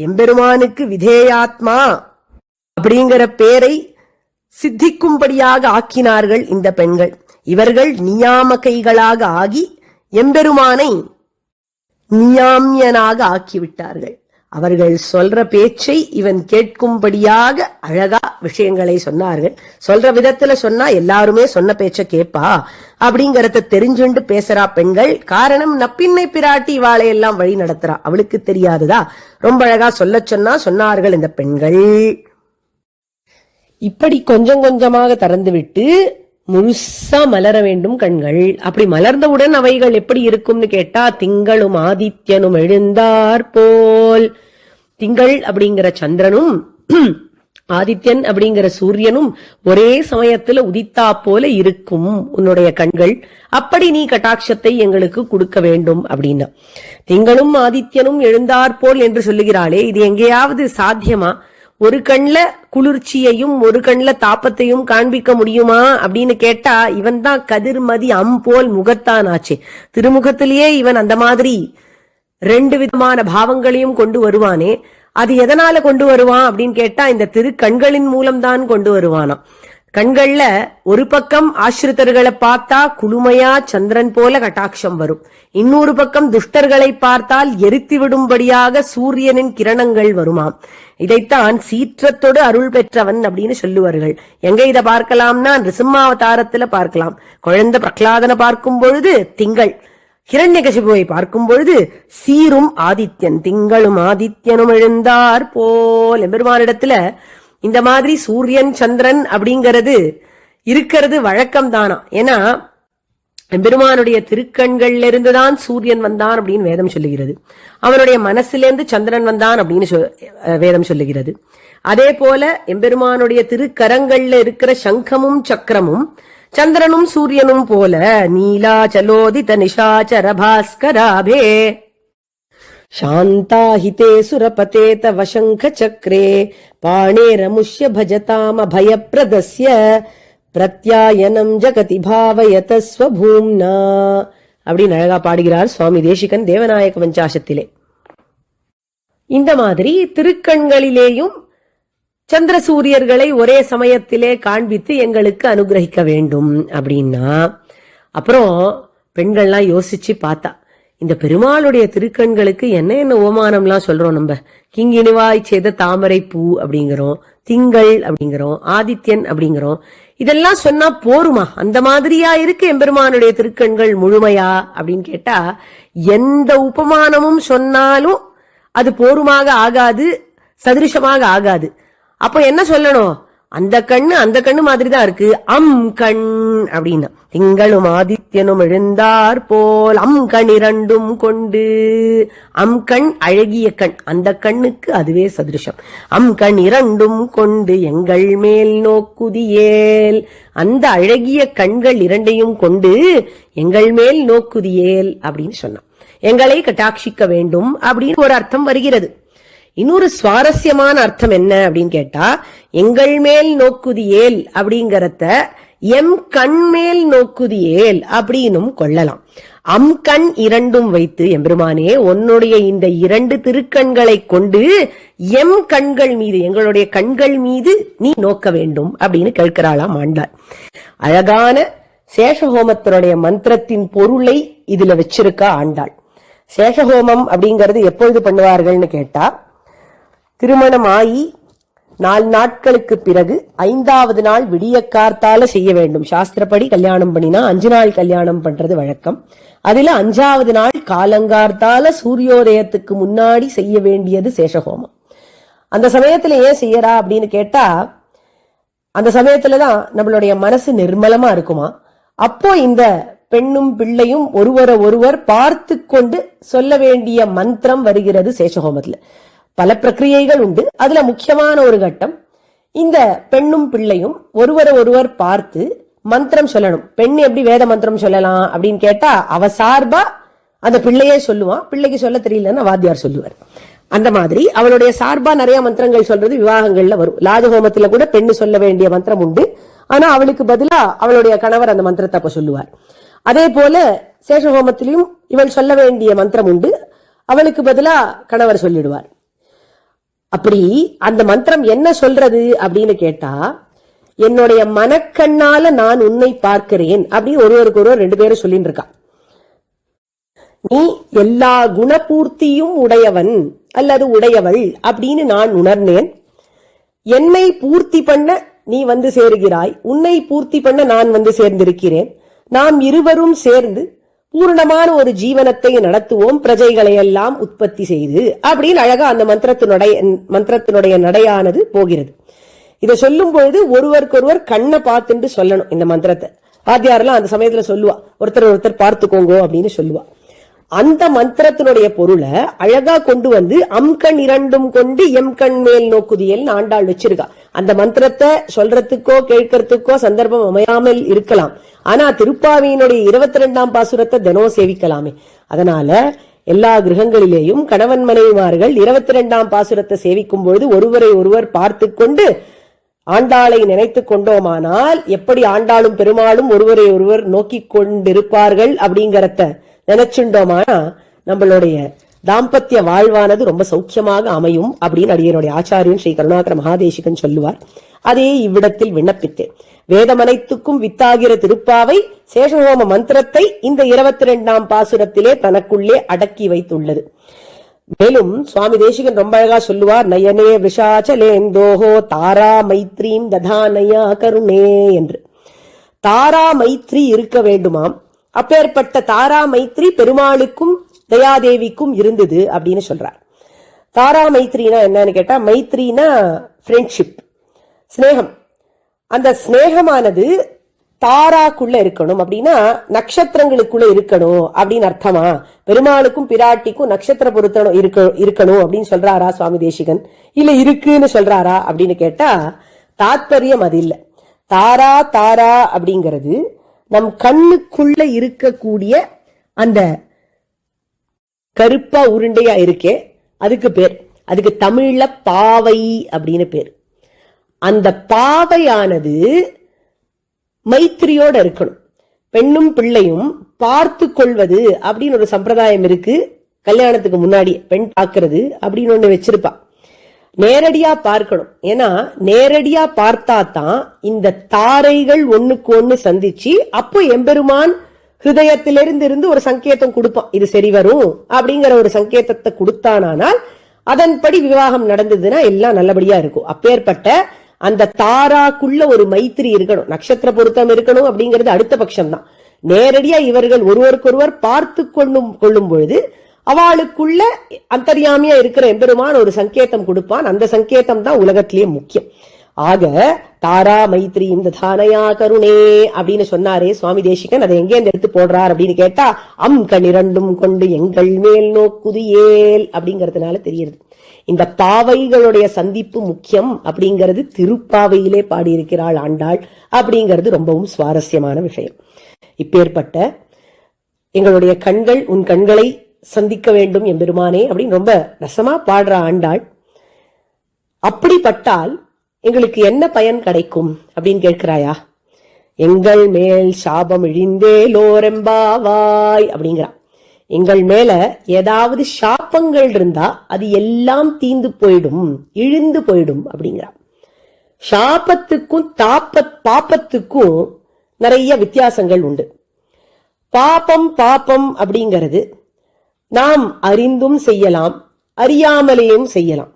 எம்பெருமானுக்கு விதேயாத்மா அப்படிங்கிற பேரை சித்திக்கும்படியாக ஆக்கினார்கள் இந்த பெண்கள். இவர்கள் நியாமகைகளாக ஆகி எம்பெருமானை நியாமியனாக ஆக்கிவிட்டார்கள். அவர்கள் சொல்ற பேச்சை இவன் கேட்கும்படியாக அழகா விஷயங்களை சொன்னார்கள். சொல்ற விதத்துல சொன்னா எல்லாருமே சொன்ன பேச்ச கேப்பா அப்படிங்கறத தெரிஞ்சுண்டு பேசுறா பெண்கள். காரணம், நப்பின்னை பிராட்டி இவாளை எல்லாம் வழி நடத்துறா, அவளுக்கு தெரியாதுதா. ரொம்ப அழகா சொன்னார்கள் இந்த பெண்கள். இப்படி கொஞ்சம் கொஞ்சமாக திறந்து விட்டு முழுசா மலர வேண்டும் கண்கள். அப்படி மலர்ந்தவுடன் அவைகள் எப்படி இருக்கும்னு கேட்டா, திங்களும் ஆதித்யனும் எழுந்தார் போல். திங்கள் அப்படிங்கிற சந்திரனும் ஆதித்யன் அப்படிங்கிற சூரியனும் ஒரே சமயத்துல உதித்தா போல இருக்கும் உன்னுடைய கண்கள். அப்படி நீ கட்டாட்சத்தை எங்களுக்கு கொடுக்க வேண்டும் அப்படின்னா, திங்களும் ஆதித்யனும் எழுந்தார் போல் என்று சொல்லுகிறாளே, இது எங்கேயாவது சாத்தியமா? ஒரு கண்ல குளிர்ச்சியையும் ஒரு கண்ல தாப்பத்தையும் காண்பிக்க முடியுமா அப்படின்னு கேட்டா, இவன் தான் கதிர்மதி போல் முகத்தான் ஆச்சு. திருமுகத்திலேயே இவன் அந்த மாதிரி 2 விதமான பாவங்களையும் கொண்டு வருவானே, அது எதனால கொண்டு வருவான் அப்படின்னு கேட்டா, இந்த திருக்கண்களின் மூலம்தான் கொண்டு வருவானாம். கண்கள்ல ஒரு பக்கம் ஆசிரித்தர்களை பார்த்தா குளுமையா சந்திரன் போல கட்டாட்சம் வரும், இன்னொரு பக்கம் துஷ்டர்களை பார்த்தால் எரித்து விடும்படியாக சூரியனின் கிரணங்கள் வருமாம். இதைத்தான் சீற்றத்தோடு அருள் பெற்றவன் அப்படின்னு சொல்லுவார்கள். எங்க இதை பார்க்கலாம்னா, நிருசிம்மாவதாரத்துல பார்க்கலாம். குழந்தை பிரகலாதனை பார்க்கும் பொழுது திங்கள், ஹிரண்யகசிபுவை பார்க்கும் பொழுது சீரும் ஆதித்யன். திங்களும் ஆதித்யனும் எழுந்தார் போல். எம்பெருமானிடத்துல இந்த மாதிரி சூரியன் சந்திரன் அப்படிங்கிறது இருக்கிறது வழக்கம் தானா. ஏன்னா பெருமானுடைய திருக்கண்கள்ல இருந்துதான் சூரியன் வந்தான் அப்படின்னு வேதம் சொல்லுகிறது. அவனுடைய மனசிலிருந்து சந்திரன் வந்தான் அப்படின்னு வேதம் சொல்லுகிறது. அதே போல எம்பெருமானுடைய திருக்கரங்கள்ல இருக்கிற சங்கமும் சக்கரமும் சந்திரனும் சூரியனும் போல நீலாச்சலோதித நிஷாச்சர பாஸ்கராபே சாந்தாஹிதே சுரபதே தவ சங்க சக்ரே பாணேரமுஷ்ய பஜதாம பயப்ரதஸ்ய பிரத்யாயனம் ஜகதி பாவயத ஸ்வபூம்னா அப்படின்னு அழகா பாடுகிறார் சுவாமி தேசிகன் தேவநாயக பஞ்சாசத்திலே. இந்த மாதிரி திருக்கண்களிலேயும் சந்திர சூரியர்களை ஒரே சமயத்திலே காண்பித்து எங்களுக்கு அனுகிரகிக்க வேண்டும் அப்படின்னா, அப்புறம் பெண்கள்லாம் யோசிச்சு பார்த்தா, இந்த பெருமாளுடைய திருக்கண்களுக்கு என்ன ஓமானம்லாம் சொல்றோம் நம்ம. கிங்கிணிவாய் செய்த தாமரை பூ அப்படிங்கிறோம், திங்கள் அப்படிங்கிறோம், ஆதித்யன் அப்படிங்கிறோம். இதெல்லாம் சொன்னா போருமா? அந்த மாதிரியா இருக்கு எம்பெருமானுடைய திருக்கண்கள் முழுமையா அப்படின்னு கேட்டா, எந்த உபமானமும் சொன்னாலும் அது போருமாக ஆகாது, சதிருஷமாக ஆகாது. அப்ப என்ன சொல்லணும்? அந்த கண்ணு மாதிரி தான் இருக்கு. கண் அப்படின்னா, திங்களும் ஆதித்யனும் எழுந்தார் போல் கண் இரண்டும் கொண்டு. கண் அழகிய கண், அந்த கண்ணுக்கு அதுவே சதிருஷம். கண் இரண்டும் கொண்டு எங்கள் மேல் நோக்குதியேல். அந்த அழகிய கண்கள் இரண்டையும் கொண்டு எங்கள் மேல் நோக்குதியேல் அப்படின்னு சொன்னான். எங்களை கட்டாட்சிக்க வேண்டும் அப்படின்னு ஒரு அர்த்தம் வருகிறது. இன்னொரு சுவாரஸ்யமான அர்த்தம் என்ன அப்படின்னு கேட்டா, எங்கள் மேல் நோக்குதியேல் அப்படிங்கறத எம் கண் மேல் நோக்குதியேல் அப்படின்னும் கொள்ளலாம். கண் இரண்டும் வைத்து, எம்பெருமானே உன்னுடைய இந்த 2 திருக்கண்களை கொண்டு எம் கண்கள் மீது, எங்களுடைய கண்கள் மீது நீ நோக்க வேண்டும் அப்படின்னு கேட்கிறாளாம் ஆண்டாள். அழகான சேஷஹோமத்தினுடைய மந்திரத்தின் பொருளை இதுல வச்சிருக்கா ஆண்டாள். சேஷஹோமம் அப்படிங்கறது எப்பொழுது பண்ணுவார்கள்னு கேட்டா, திருமணம் ஆகி 4 நாட்களுக்கு பிறகு 5வது நாள் விடிய கார்த்தால செய்ய வேண்டும். சாஸ்திரப்படி கல்யாணம் பண்ணினா 5 நாள் கல்யாணம் பண்றது வழக்கம். அதுல 5வது நாள் காலங்கார்த்தால சூரியோதயத்துக்கு முன்னாடி செய்ய வேண்டியது சேஷஹோமம். அந்த சமயத்துல ஏன் செய்யறா அப்படின்னு கேட்டா, அந்த சமயத்துலதான் நம்மளுடைய மனசு நிர்மலமா இருக்குமா. அப்போ இந்த பெண்ணும் பிள்ளையும் ஒருவர் பார்த்து கொண்டு சொல்ல வேண்டிய மந்திரம் வருகிறது சேஷஹோமத்துல. பல பிரக்கிரியைகள் உண்டு, அதுல முக்கியமான ஒரு கட்டம், இந்த பெண்ணும் பிள்ளையும் ஒருவர் பார்த்து மந்திரம் சொல்லணும். பெண் எப்படி வேத மந்திரம் சொல்லலாம் அப்படின்னு கேட்டா, அவ சார்பா அந்த பிள்ளையே சொல்லுவான். பிள்ளைக்கு சொல்ல தெரியலன்னா வாத்தியார் சொல்லுவார். அந்த மாதிரி அவளுடைய சார்பா நிறைய மந்திரங்கள் சொல்றது விவாகங்கள்ல வரும். லாஜஹோமத்துல கூட பெண்ணு சொல்ல வேண்டிய மந்திரம் உண்டு, ஆனா அவளுக்கு பதிலா அவளுடைய கணவர் அந்த மந்திரத்தை அப்ப சொல்லுவார். அதே போல சேஷஹோமத்திலையும் இவள் சொல்ல வேண்டிய மந்திரம் உண்டு, அவளுக்கு பதிலா கணவர் சொல்லிடுவார். அப்படி அந்த மந்திரம் என்ன சொல்றது அப்படின்னு கேட்டா, என்னுடைய மனக்கண்ணால நான் உன்னை பார்க்கிறேன் அப்படின்னு ஒருவருக்கு ஒருவர் 2 பேரும் சொல்லிட்டு இருக்கா. நீ எல்லா குணபூர்த்தியும் உடையவன் அல்லது உடையவள் அப்படின்னு நான் உணர்ந்தேன். என்னை பூர்த்தி பண்ண நீ வந்து சேருகிறாய், உன்னை பூர்த்தி பண்ண நான் வந்து சேர்ந்திருக்கிறேன். நாம் இருவரும் சேர்ந்து பூர்ணமான ஒரு ஜீவனத்தை நடத்துவோம், பிரஜைகளை எல்லாம் உற்பத்தி செய்து அப்படின்னு அழகா அந்த மந்திரத்தினுடைய நடையானது போகிறது. இதை சொல்லும் பொழுது ஒருவருக்கொருவர் கண்ணை பார்த்துட்டு சொல்லணும். இந்த மந்திரத்தை வாத்தியாரெல்லாம் அந்த சமயத்துல சொல்லுவா, ஒருத்தர் பார்த்துக்கோங்க அப்படின்னு சொல்லுவா. அந்த மந்திரத்தினுடைய பொருளை அழகா கொண்டு வந்து அம்கண் இரண்டும் கொண்டு எம் கண் மேல் நோக்குதியல் ஆண்டாள் வச்சிருக்கா. அந்த மந்திரத்தை சொல்றதுக்கோ கேட்கறதுக்கோ சந்தர்ப்பம் அமையாமல் இருக்கலாம். ஆனா திருப்பாவியினுடைய 22ஆம் பாசுரத்தை தினம் சேவிக்கலாமே. அதனால எல்லா கிரகங்களிலேயும் கணவன் மனைவிமார்கள் 22ஆம் பாசுரத்தை சேவிக்கும் பொழுது ஒருவரை ஒருவர் பார்த்து கொண்டு ஆண்டாளை நினைத்து கொண்டோமானால் எப்படி ஆண்டாளும் பெருமாளும் ஒருவரை ஒருவர் நோக்கி கொண்டிருப்பார்கள் அப்படிங்கறத நினைச்சுட்டோமானா நம்மளுடைய தாம்பத்திய வாழ்வானது ரொம்ப சௌக்கியமாக அமையும் அப்படின்னு அடியனுடைய ஆச்சாரியன் ஸ்ரீ கருணாகர மகாதேசிகன் சொல்லுவார். அதே இவ்விடத்தில் விண்ணப்பித்தேன். வேதமனைத்துக்கும் வித்தாகிற திருப்பாவை சேஷஹோம மந்திரத்தை இந்த 22ஆம் பாசுரத்திலே தனக்குள்ளே அடக்கி வைத்துள்ளது. மேலும் சுவாமி தேசிகன் ரொம்ப அழகா சொல்லுவார், நயனே விஷாச்சலேந்தோஹோ தாரா மைத்ரீம் ததானயா கருணே என்று. தாரா மைத்ரி இருக்க வேண்டுமாம். அப்பேற்பட்ட தாரா மைத்ரி பெருமாளுக்கும் தயாதேவிக்கும் இருந்தது அப்படின்னு சொல்றார். தாரா மைத்ரினா என்னன்னு கேட்டா, மைத்ரினா ஃப்ரெண்ட்ஷிப், ஸ்னேகம். அந்த ஸ்னேகமானது தாராக்குள்ள இருக்கணும் அப்படின்னா நட்சத்திரங்களுக்குள்ள இருக்கணும் அப்படின்னு அர்த்தமா? பெருமாளுக்கும் பிராட்டிக்கும் நட்சத்திர பொருத்தம் இருக்கணும் அப்படின்னு சொல்றாரா சுவாமி தேசிகன்? இல்ல இருக்குன்னு சொல்றாரா அப்படின்னு கேட்டா தாத்பரியம் அது இல்ல. தாரா தாரா அப்படிங்கிறது நம் கண்ணுக்குள்ள இருக்கக்கூடிய அந்த கருப்பா உருண்டையா இருக்கே அதுக்கு பேர், அதுக்கு தமிழ்ல பாவை அப்படின்னு பேர். அந்த பாவையானது மைத்திரியோட இருக்கணும். பெண்ணும் பிள்ளையும் பார்த்து கொள்வது அப்படின்னு ஒரு சம்பிரதாயம் இருக்கு. கல்யாணத்துக்கு முன்னாடி பெண் பார்க்கிறது அப்படின்னு ஒண்ணு வச்சிருப்பா. நேரடியா பார்க்கணும். ஏன்னா நேரடியா பார்த்தா தான் இந்த தாரைகள் ஒண்ணுக்கு ஒண்ணு சந்திச்சு அப்போ எம்பெருமான் ஹிருதயத்திலிருந்து ஒரு சங்கேதம் கொடுப்பான், இது சரி வரும் அப்படிங்கிற ஒரு சங்கேதத்தை கொடுத்தானால் அதன்படி விவாகம் நடந்ததுன்னா எல்லாம் நல்லபடியா இருக்கும். அப்பேற்பட்ட அந்த தாராக்குள்ள ஒரு மைத்திரி இருக்கணும், நட்சத்திர பொருத்தம் இருக்கணும் அப்படிங்கிறது அடுத்த பட்சம் தான். நேரடியா இவர்கள் ஒருவருக்கொருவர் பார்த்து கொள்ளும் பொழுது அவளுக்குள்ள அந்தர்யாமியா இருக்கிற எம்பெருமான் ஒரு சங்கேதம் கொடுப்பான். அந்த சங்கேதம் தான் உலகத்திலேயே முக்கியம். ஆக தாரா மைத்ரி இந்த தானயா கருணே அப்படின்னு சொன்னாரே சுவாமி தேசிகன், அதை எங்கே எடுத்து போடுறார் அப்படின்னு கேட்டா கண் இரண்டும் கொண்டு எங்கள் மேல் நோக்குதியேல் அப்படிங்கறதுனால தெரியுது. இந்த பாவைகளுடைய சந்திப்பு முக்கியம் அப்படிங்கிறது திருப்பாவையிலே பாடியிருக்கிறாள் ஆண்டாள் அப்படிங்கிறது ரொம்பவும் சுவாரஸ்யமான விஷயம். இப்பேற்பட்ட எங்களுடைய கண்கள் உன் கண்களை சந்திக்க வேண்டும் எம்பெருமானே அப்படின்னு ரொம்ப ரசமா பாடுற ஆண்டாள். அப்படிப்பட்டால் எங்களுக்கு என்ன பயன் கிடைக்கும் அப்படின்னு கேட்கிறாயா? எங்கள் மேல் சாபம் இழிந்தேலோரெம்பாவாய் அப்படிங்கிறா. எங்கள் மேல ஏதாவது சாப்பங்கள் இருந்தா அது எல்லாம் தீந்து போயிடும், இழிந்து போயிடும் அப்படிங்கிறா. சாபத்துக்கும் பாப்பத்துக்கும் நிறைய வித்தியாசங்கள் உண்டு. பாப்பம் அப்படிங்கிறது நாம் அறிந்தும் செய்யலாம், அறியாமலேயும் செய்யலாம்.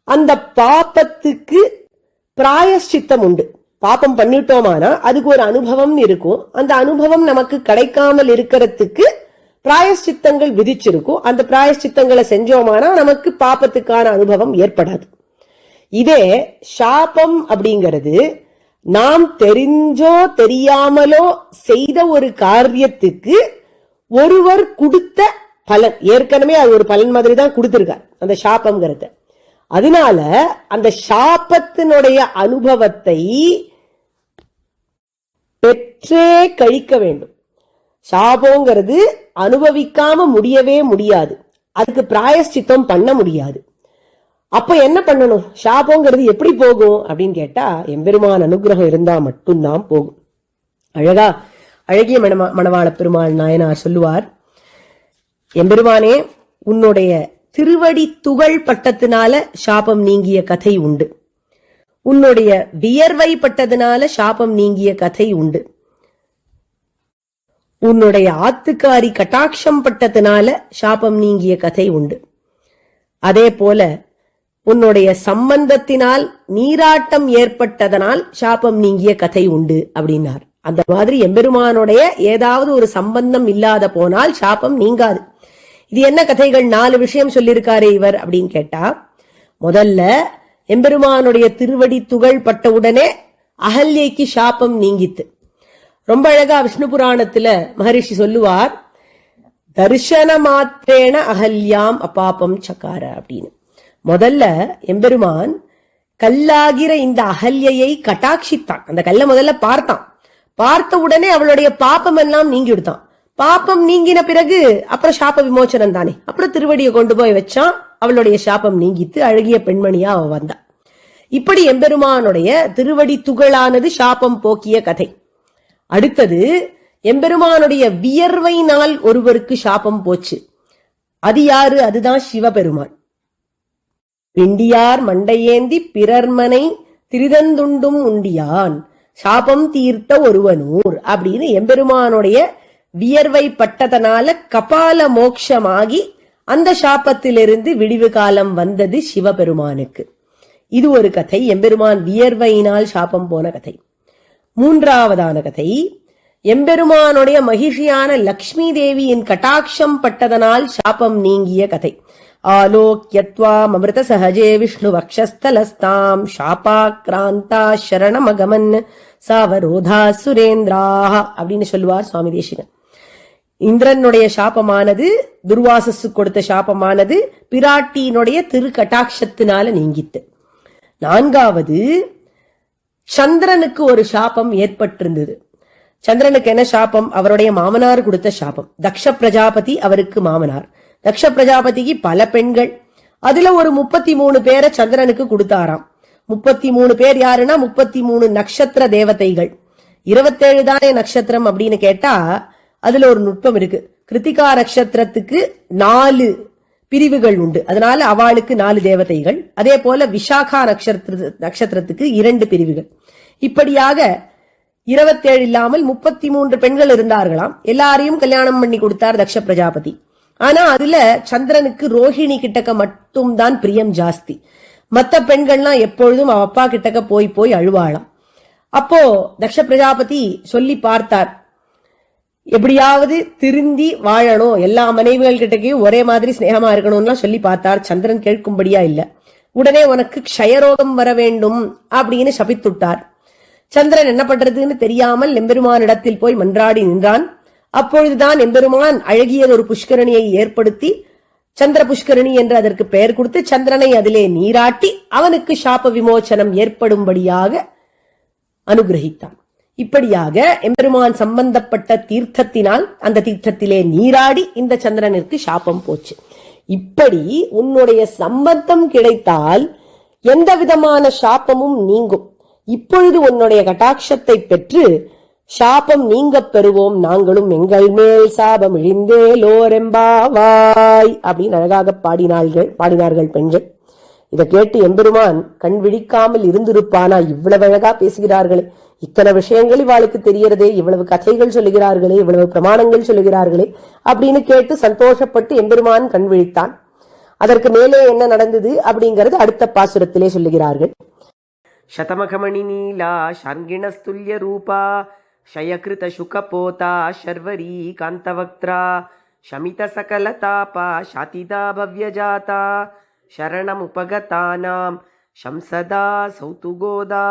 அந்த பாப்பத்துக்கு பிராயஷ்சித்தம் உண்டு. பாப்பம் பண்ணிட்டோமானா அதுக்கு ஒரு அனுபவம் இருக்கும். அந்த அனுபவம் நமக்கு கிடைக்காமல் இருக்கிறதுக்கு பிராயஷ்சித்தங்கள் விதிச்சிருக்கும். அந்த பிராயஷ்சித்தங்களை செஞ்சோமானா நமக்கு பாப்பத்துக்கான அனுபவம் ஏற்படாது. இதே சாபம் அப்படிங்கிறது நாம் தெரிஞ்சோ தெரியாமலோ செய்த ஒரு காரியத்துக்கு ஒருவர் கொடுத்த பலன். ஏற்கனவே அது ஒரு பலன் மாதிரி தான் கொடுத்திருக்கார் அந்த சாபம்ங்கிறத. அதனால அந்த சாபத்தினுடைய அனுபவத்தை பெற்றே கழிக்க வேண்டும். சாபங்கிறது அனுபவிக்காம முடியவே முடியாது, அதுக்கு பிராயஷ்சித்தம் பண்ண முடியாது. அப்ப என்ன பண்ணணும்? சாபங்கிறது எப்படி போகும் அப்படின்னு கேட்டா எம்பெருமான் அனுகிரகம் இருந்தா மட்டும்தான் போகும். அழகிய மணவாள பெருமாள் நாயனார் சொல்லுவார், எம்பெருமானே உன்னுடைய திருவடி துகள் பட்டத்தினால சாபம் நீங்கிய கதை உண்டு. உன்னுடைய வியர்வை பட்டதுனால சாபம் நீங்கிய கதை உண்டு. உன்னுடைய ஆத்துக்காரி கட்டாட்சம் பட்டதுனால சாபம் நீங்கிய கதை உண்டு. அதே போல உன்னுடைய சம்பந்தத்தினால் நீராட்டம் ஏற்பட்டதனால் சாபம் நீங்கிய கதை உண்டு அப்படின்னார். அந்த மாதிரி எம்பெருமானுடைய ஏதாவது ஒரு சம்பந்தம் இல்லாத போனால் சாபம் நீங்காது. இது என்ன கதைகள்? 4 விஷயம் சொல்லியிருக்காரே இவர் அப்படின்னு கேட்டா, முதல்ல எம்பெருமானுடைய திருவடி துகள் பட்டவுடனே அகல்யைக்கு சாபம் நீங்கித்து. ரொம்ப அழகா விஷ்ணு புராணத்துல மகரிஷி சொல்லுவார், தர்சன மாத்திரேன அகல்யாம் அபாபம் சக்கார அப்படின்னு. முதல்ல எம்பெருமான் கல்லாகிற இந்த அகல்யை கட்டாட்சித்தான். அந்த கல்லை முதல்ல பார்த்தான். பார்த்த உடனே அவளுடைய பாப்பம் எல்லாம் நீங்கி விடுத்தான். பாப்பம் நீங்கின பிறகு அப்புறம் சாப விமோச்சனம் தானே. அப்புறம் திருவடியை கொண்டு போய் வச்சான். அவளுடைய சாபம் நீங்கித்து அழகிய பெண்மணியா அவ வந்தா. இப்படி எம்பெருமானுடைய திருவடி துகளானது சாபம் போக்கிய கதை. அடுத்தது எம்பெருமானுடைய வியர்வையினால் ஒருவருக்கு சாபம் போச்சு. அது யாரு? அதுதான் சிவபெருமான். பிண்டியார் மண்டையேந்தி பிறர்மனை திரிதந்துண்டும் உண்டியான் சாபம் தீர்த்த ஒருவனூர் அப்படின்னு எம்பெருமானுடைய வியர்வை பட்டதனால கபால மோட்சமாகி அந்த சாபத்திலிருந்து விடிவு காலம் வந்தது சிவபெருமானுக்கு. இது ஒரு கதை, எம்பெருமான் வியர்வையினால் சாபம் போன கதை. மூன்றாவதான கதை, எம்பெருமானுடைய மகிழ்ச்சியான லக்ஷ்மி தேவியின் கட்டாட்சம் பட்டதனால் சாபம் நீங்கிய கதை. ஆலோக்யத்வாம் அமிர்த சஹஜே விஷ்ணு வக்ஷஸ்தலஸ்தாம் ஷாபாக்ராந்தா சரணமகமன் சாவரோதா சுரேந்திராஹ அப்படின்னு சொல்லுவார் சுவாமி தேசிகன். இந்திரனுடைய சாபமானது, துர்வாசசு கொடுத்த சாபமானது பிராட்டியினுடைய திரு கட்டாட்சத்தினால நீங்கித்து. நான்காவது, சந்திரனுக்கு ஒரு சாபம் ஏற்பட்டிருந்தது. சந்திரனுக்கு என்ன சாபம்? அவருடைய மாமனார் கொடுத்த சாபம். தக்ஷ பிரஜாபதி அவருக்கு மாமனார். தக்ஷ பிரஜாபதிக்கு பல பெண்கள், அதுல ஒரு 33 பேரை சந்திரனுக்கு கொடுத்தாராம். 33 பேர் யாருன்னா 33 நட்சத்திர தேவதைகள். 27 தானே நட்சத்திரம் அப்படின்னு கேட்டா அதுல ஒரு நுட்பம் இருக்கு. கிருத்திகா நட்சத்திரத்துக்கு 4 பிரிவுகள் உண்டு, அதனால அவளுக்கு 4 தேவதைகள். அதே போல விசாகா நட்சத்திரத்துக்கு 2 பிரிவுகள். இப்படியாக 27 இல்லாமல் 33 பெண்கள் இருந்தார்களாம். எல்லாரையும் கல்யாணம் பண்ணி கொடுத்தார் தக்ஷ பிரஜாபதி. ஆனா அதுல சந்திரனுக்கு ரோஹிணி கிட்டக்க மட்டும் தான் பிரியம் ஜாஸ்தி. மத்த பெண்கள்லாம் எப்பொழுதும் அவ அப்பா கிட்டக்க போய் போய் அழுவாளாம். அப்போ தக்ஷ பிரஜாபதி சொல்லி பார்த்தார், எப்படியாவது திருந்தி வாழணும், எல்லா மனைவிகள் கிட்டக்கையும் ஒரே மாதிரி ஸ்நேகமா இருக்கணும்லாம் சொல்லி பார்த்தார். சந்திரன் கேட்கும்படியா இல்ல. உடனே உனக்கு க்ஷயரோகம் வர வேண்டும் அப்படின்னு சபித்துட்டார். சந்திரன் என்ன பண்றதுன்னு தெரியாமல் எம்பெருமானிடத்தில் போய் மன்றாடி நின்றான். அப்பொழுதுதான் எம்பெருமான் அழகியது ஒரு புஷ்கரணியை ஏற்படுத்தி சந்திர புஷ்கரணி என்று அதற்கு பெயர் கொடுத்து சந்திரனை அதிலே நீராட்டி அவனுக்கு சாப விமோச்சனம் ஏற்படும்படியாக அனுகிரகித்தான். இப்படியாக எம்பெருமான் சம்பந்தப்பட்ட தீர்த்தத்தினால் அந்த தீர்த்தத்திலே நீராடி இந்த சந்திரனிற்கு சாபம் போச்சு. இப்படி உன்னுடைய சம்பந்தம் கிடைத்தால் எந்த விதமான சாபமும் நீங்கும். இப்பொழுது உன்னுடைய கட்டாட்சத்தை பெற்று சாபம் நீங்க பெறுவோம் நாங்களும், எங்கள் மேல் சாபம் இழிந்தேலோரெம்பாவாய் அப்படின்னு அழகாக பாடினார்கள் பெண்கள். இதை கேட்டு எம்பெருமான் கண் விழிக்காமல் இருந்திருப்பானா? இவ்வளவு அழகா பேசுகிறார்களே, இத்தனை விஷயங்கள் இவாளுக்கு தெரியறதே, இவ்வளவு கதைகள் சொல்லுகிறார்களே, இவ்வளவு பிரமாணங்கள் சொல்லுகிறார்களே அப்படின்னு கேட்டு சந்தோஷப்பட்டு எம்பெருமான் கண் விழித்தான். அதற்கு மேலே என்ன நடந்தது அப்படிங்கிறது அடுத்த பாசுரத்திலே சொல்லுகிறார்கள். சதமகமணி நீலா சர்ங்கிணஸ்துல்ய ரூபா ஷயகிருத சுகபோதா ஷர்வரி காந்தவக்த்ரா ஷமித சகலதாபா ஷாதிதா பவ்யஜாதா சரணமுபகதானாம் சம்சதா சௌதுகோதா.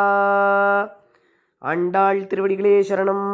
ஆண்டாள் திருவடிகளே சரணம்.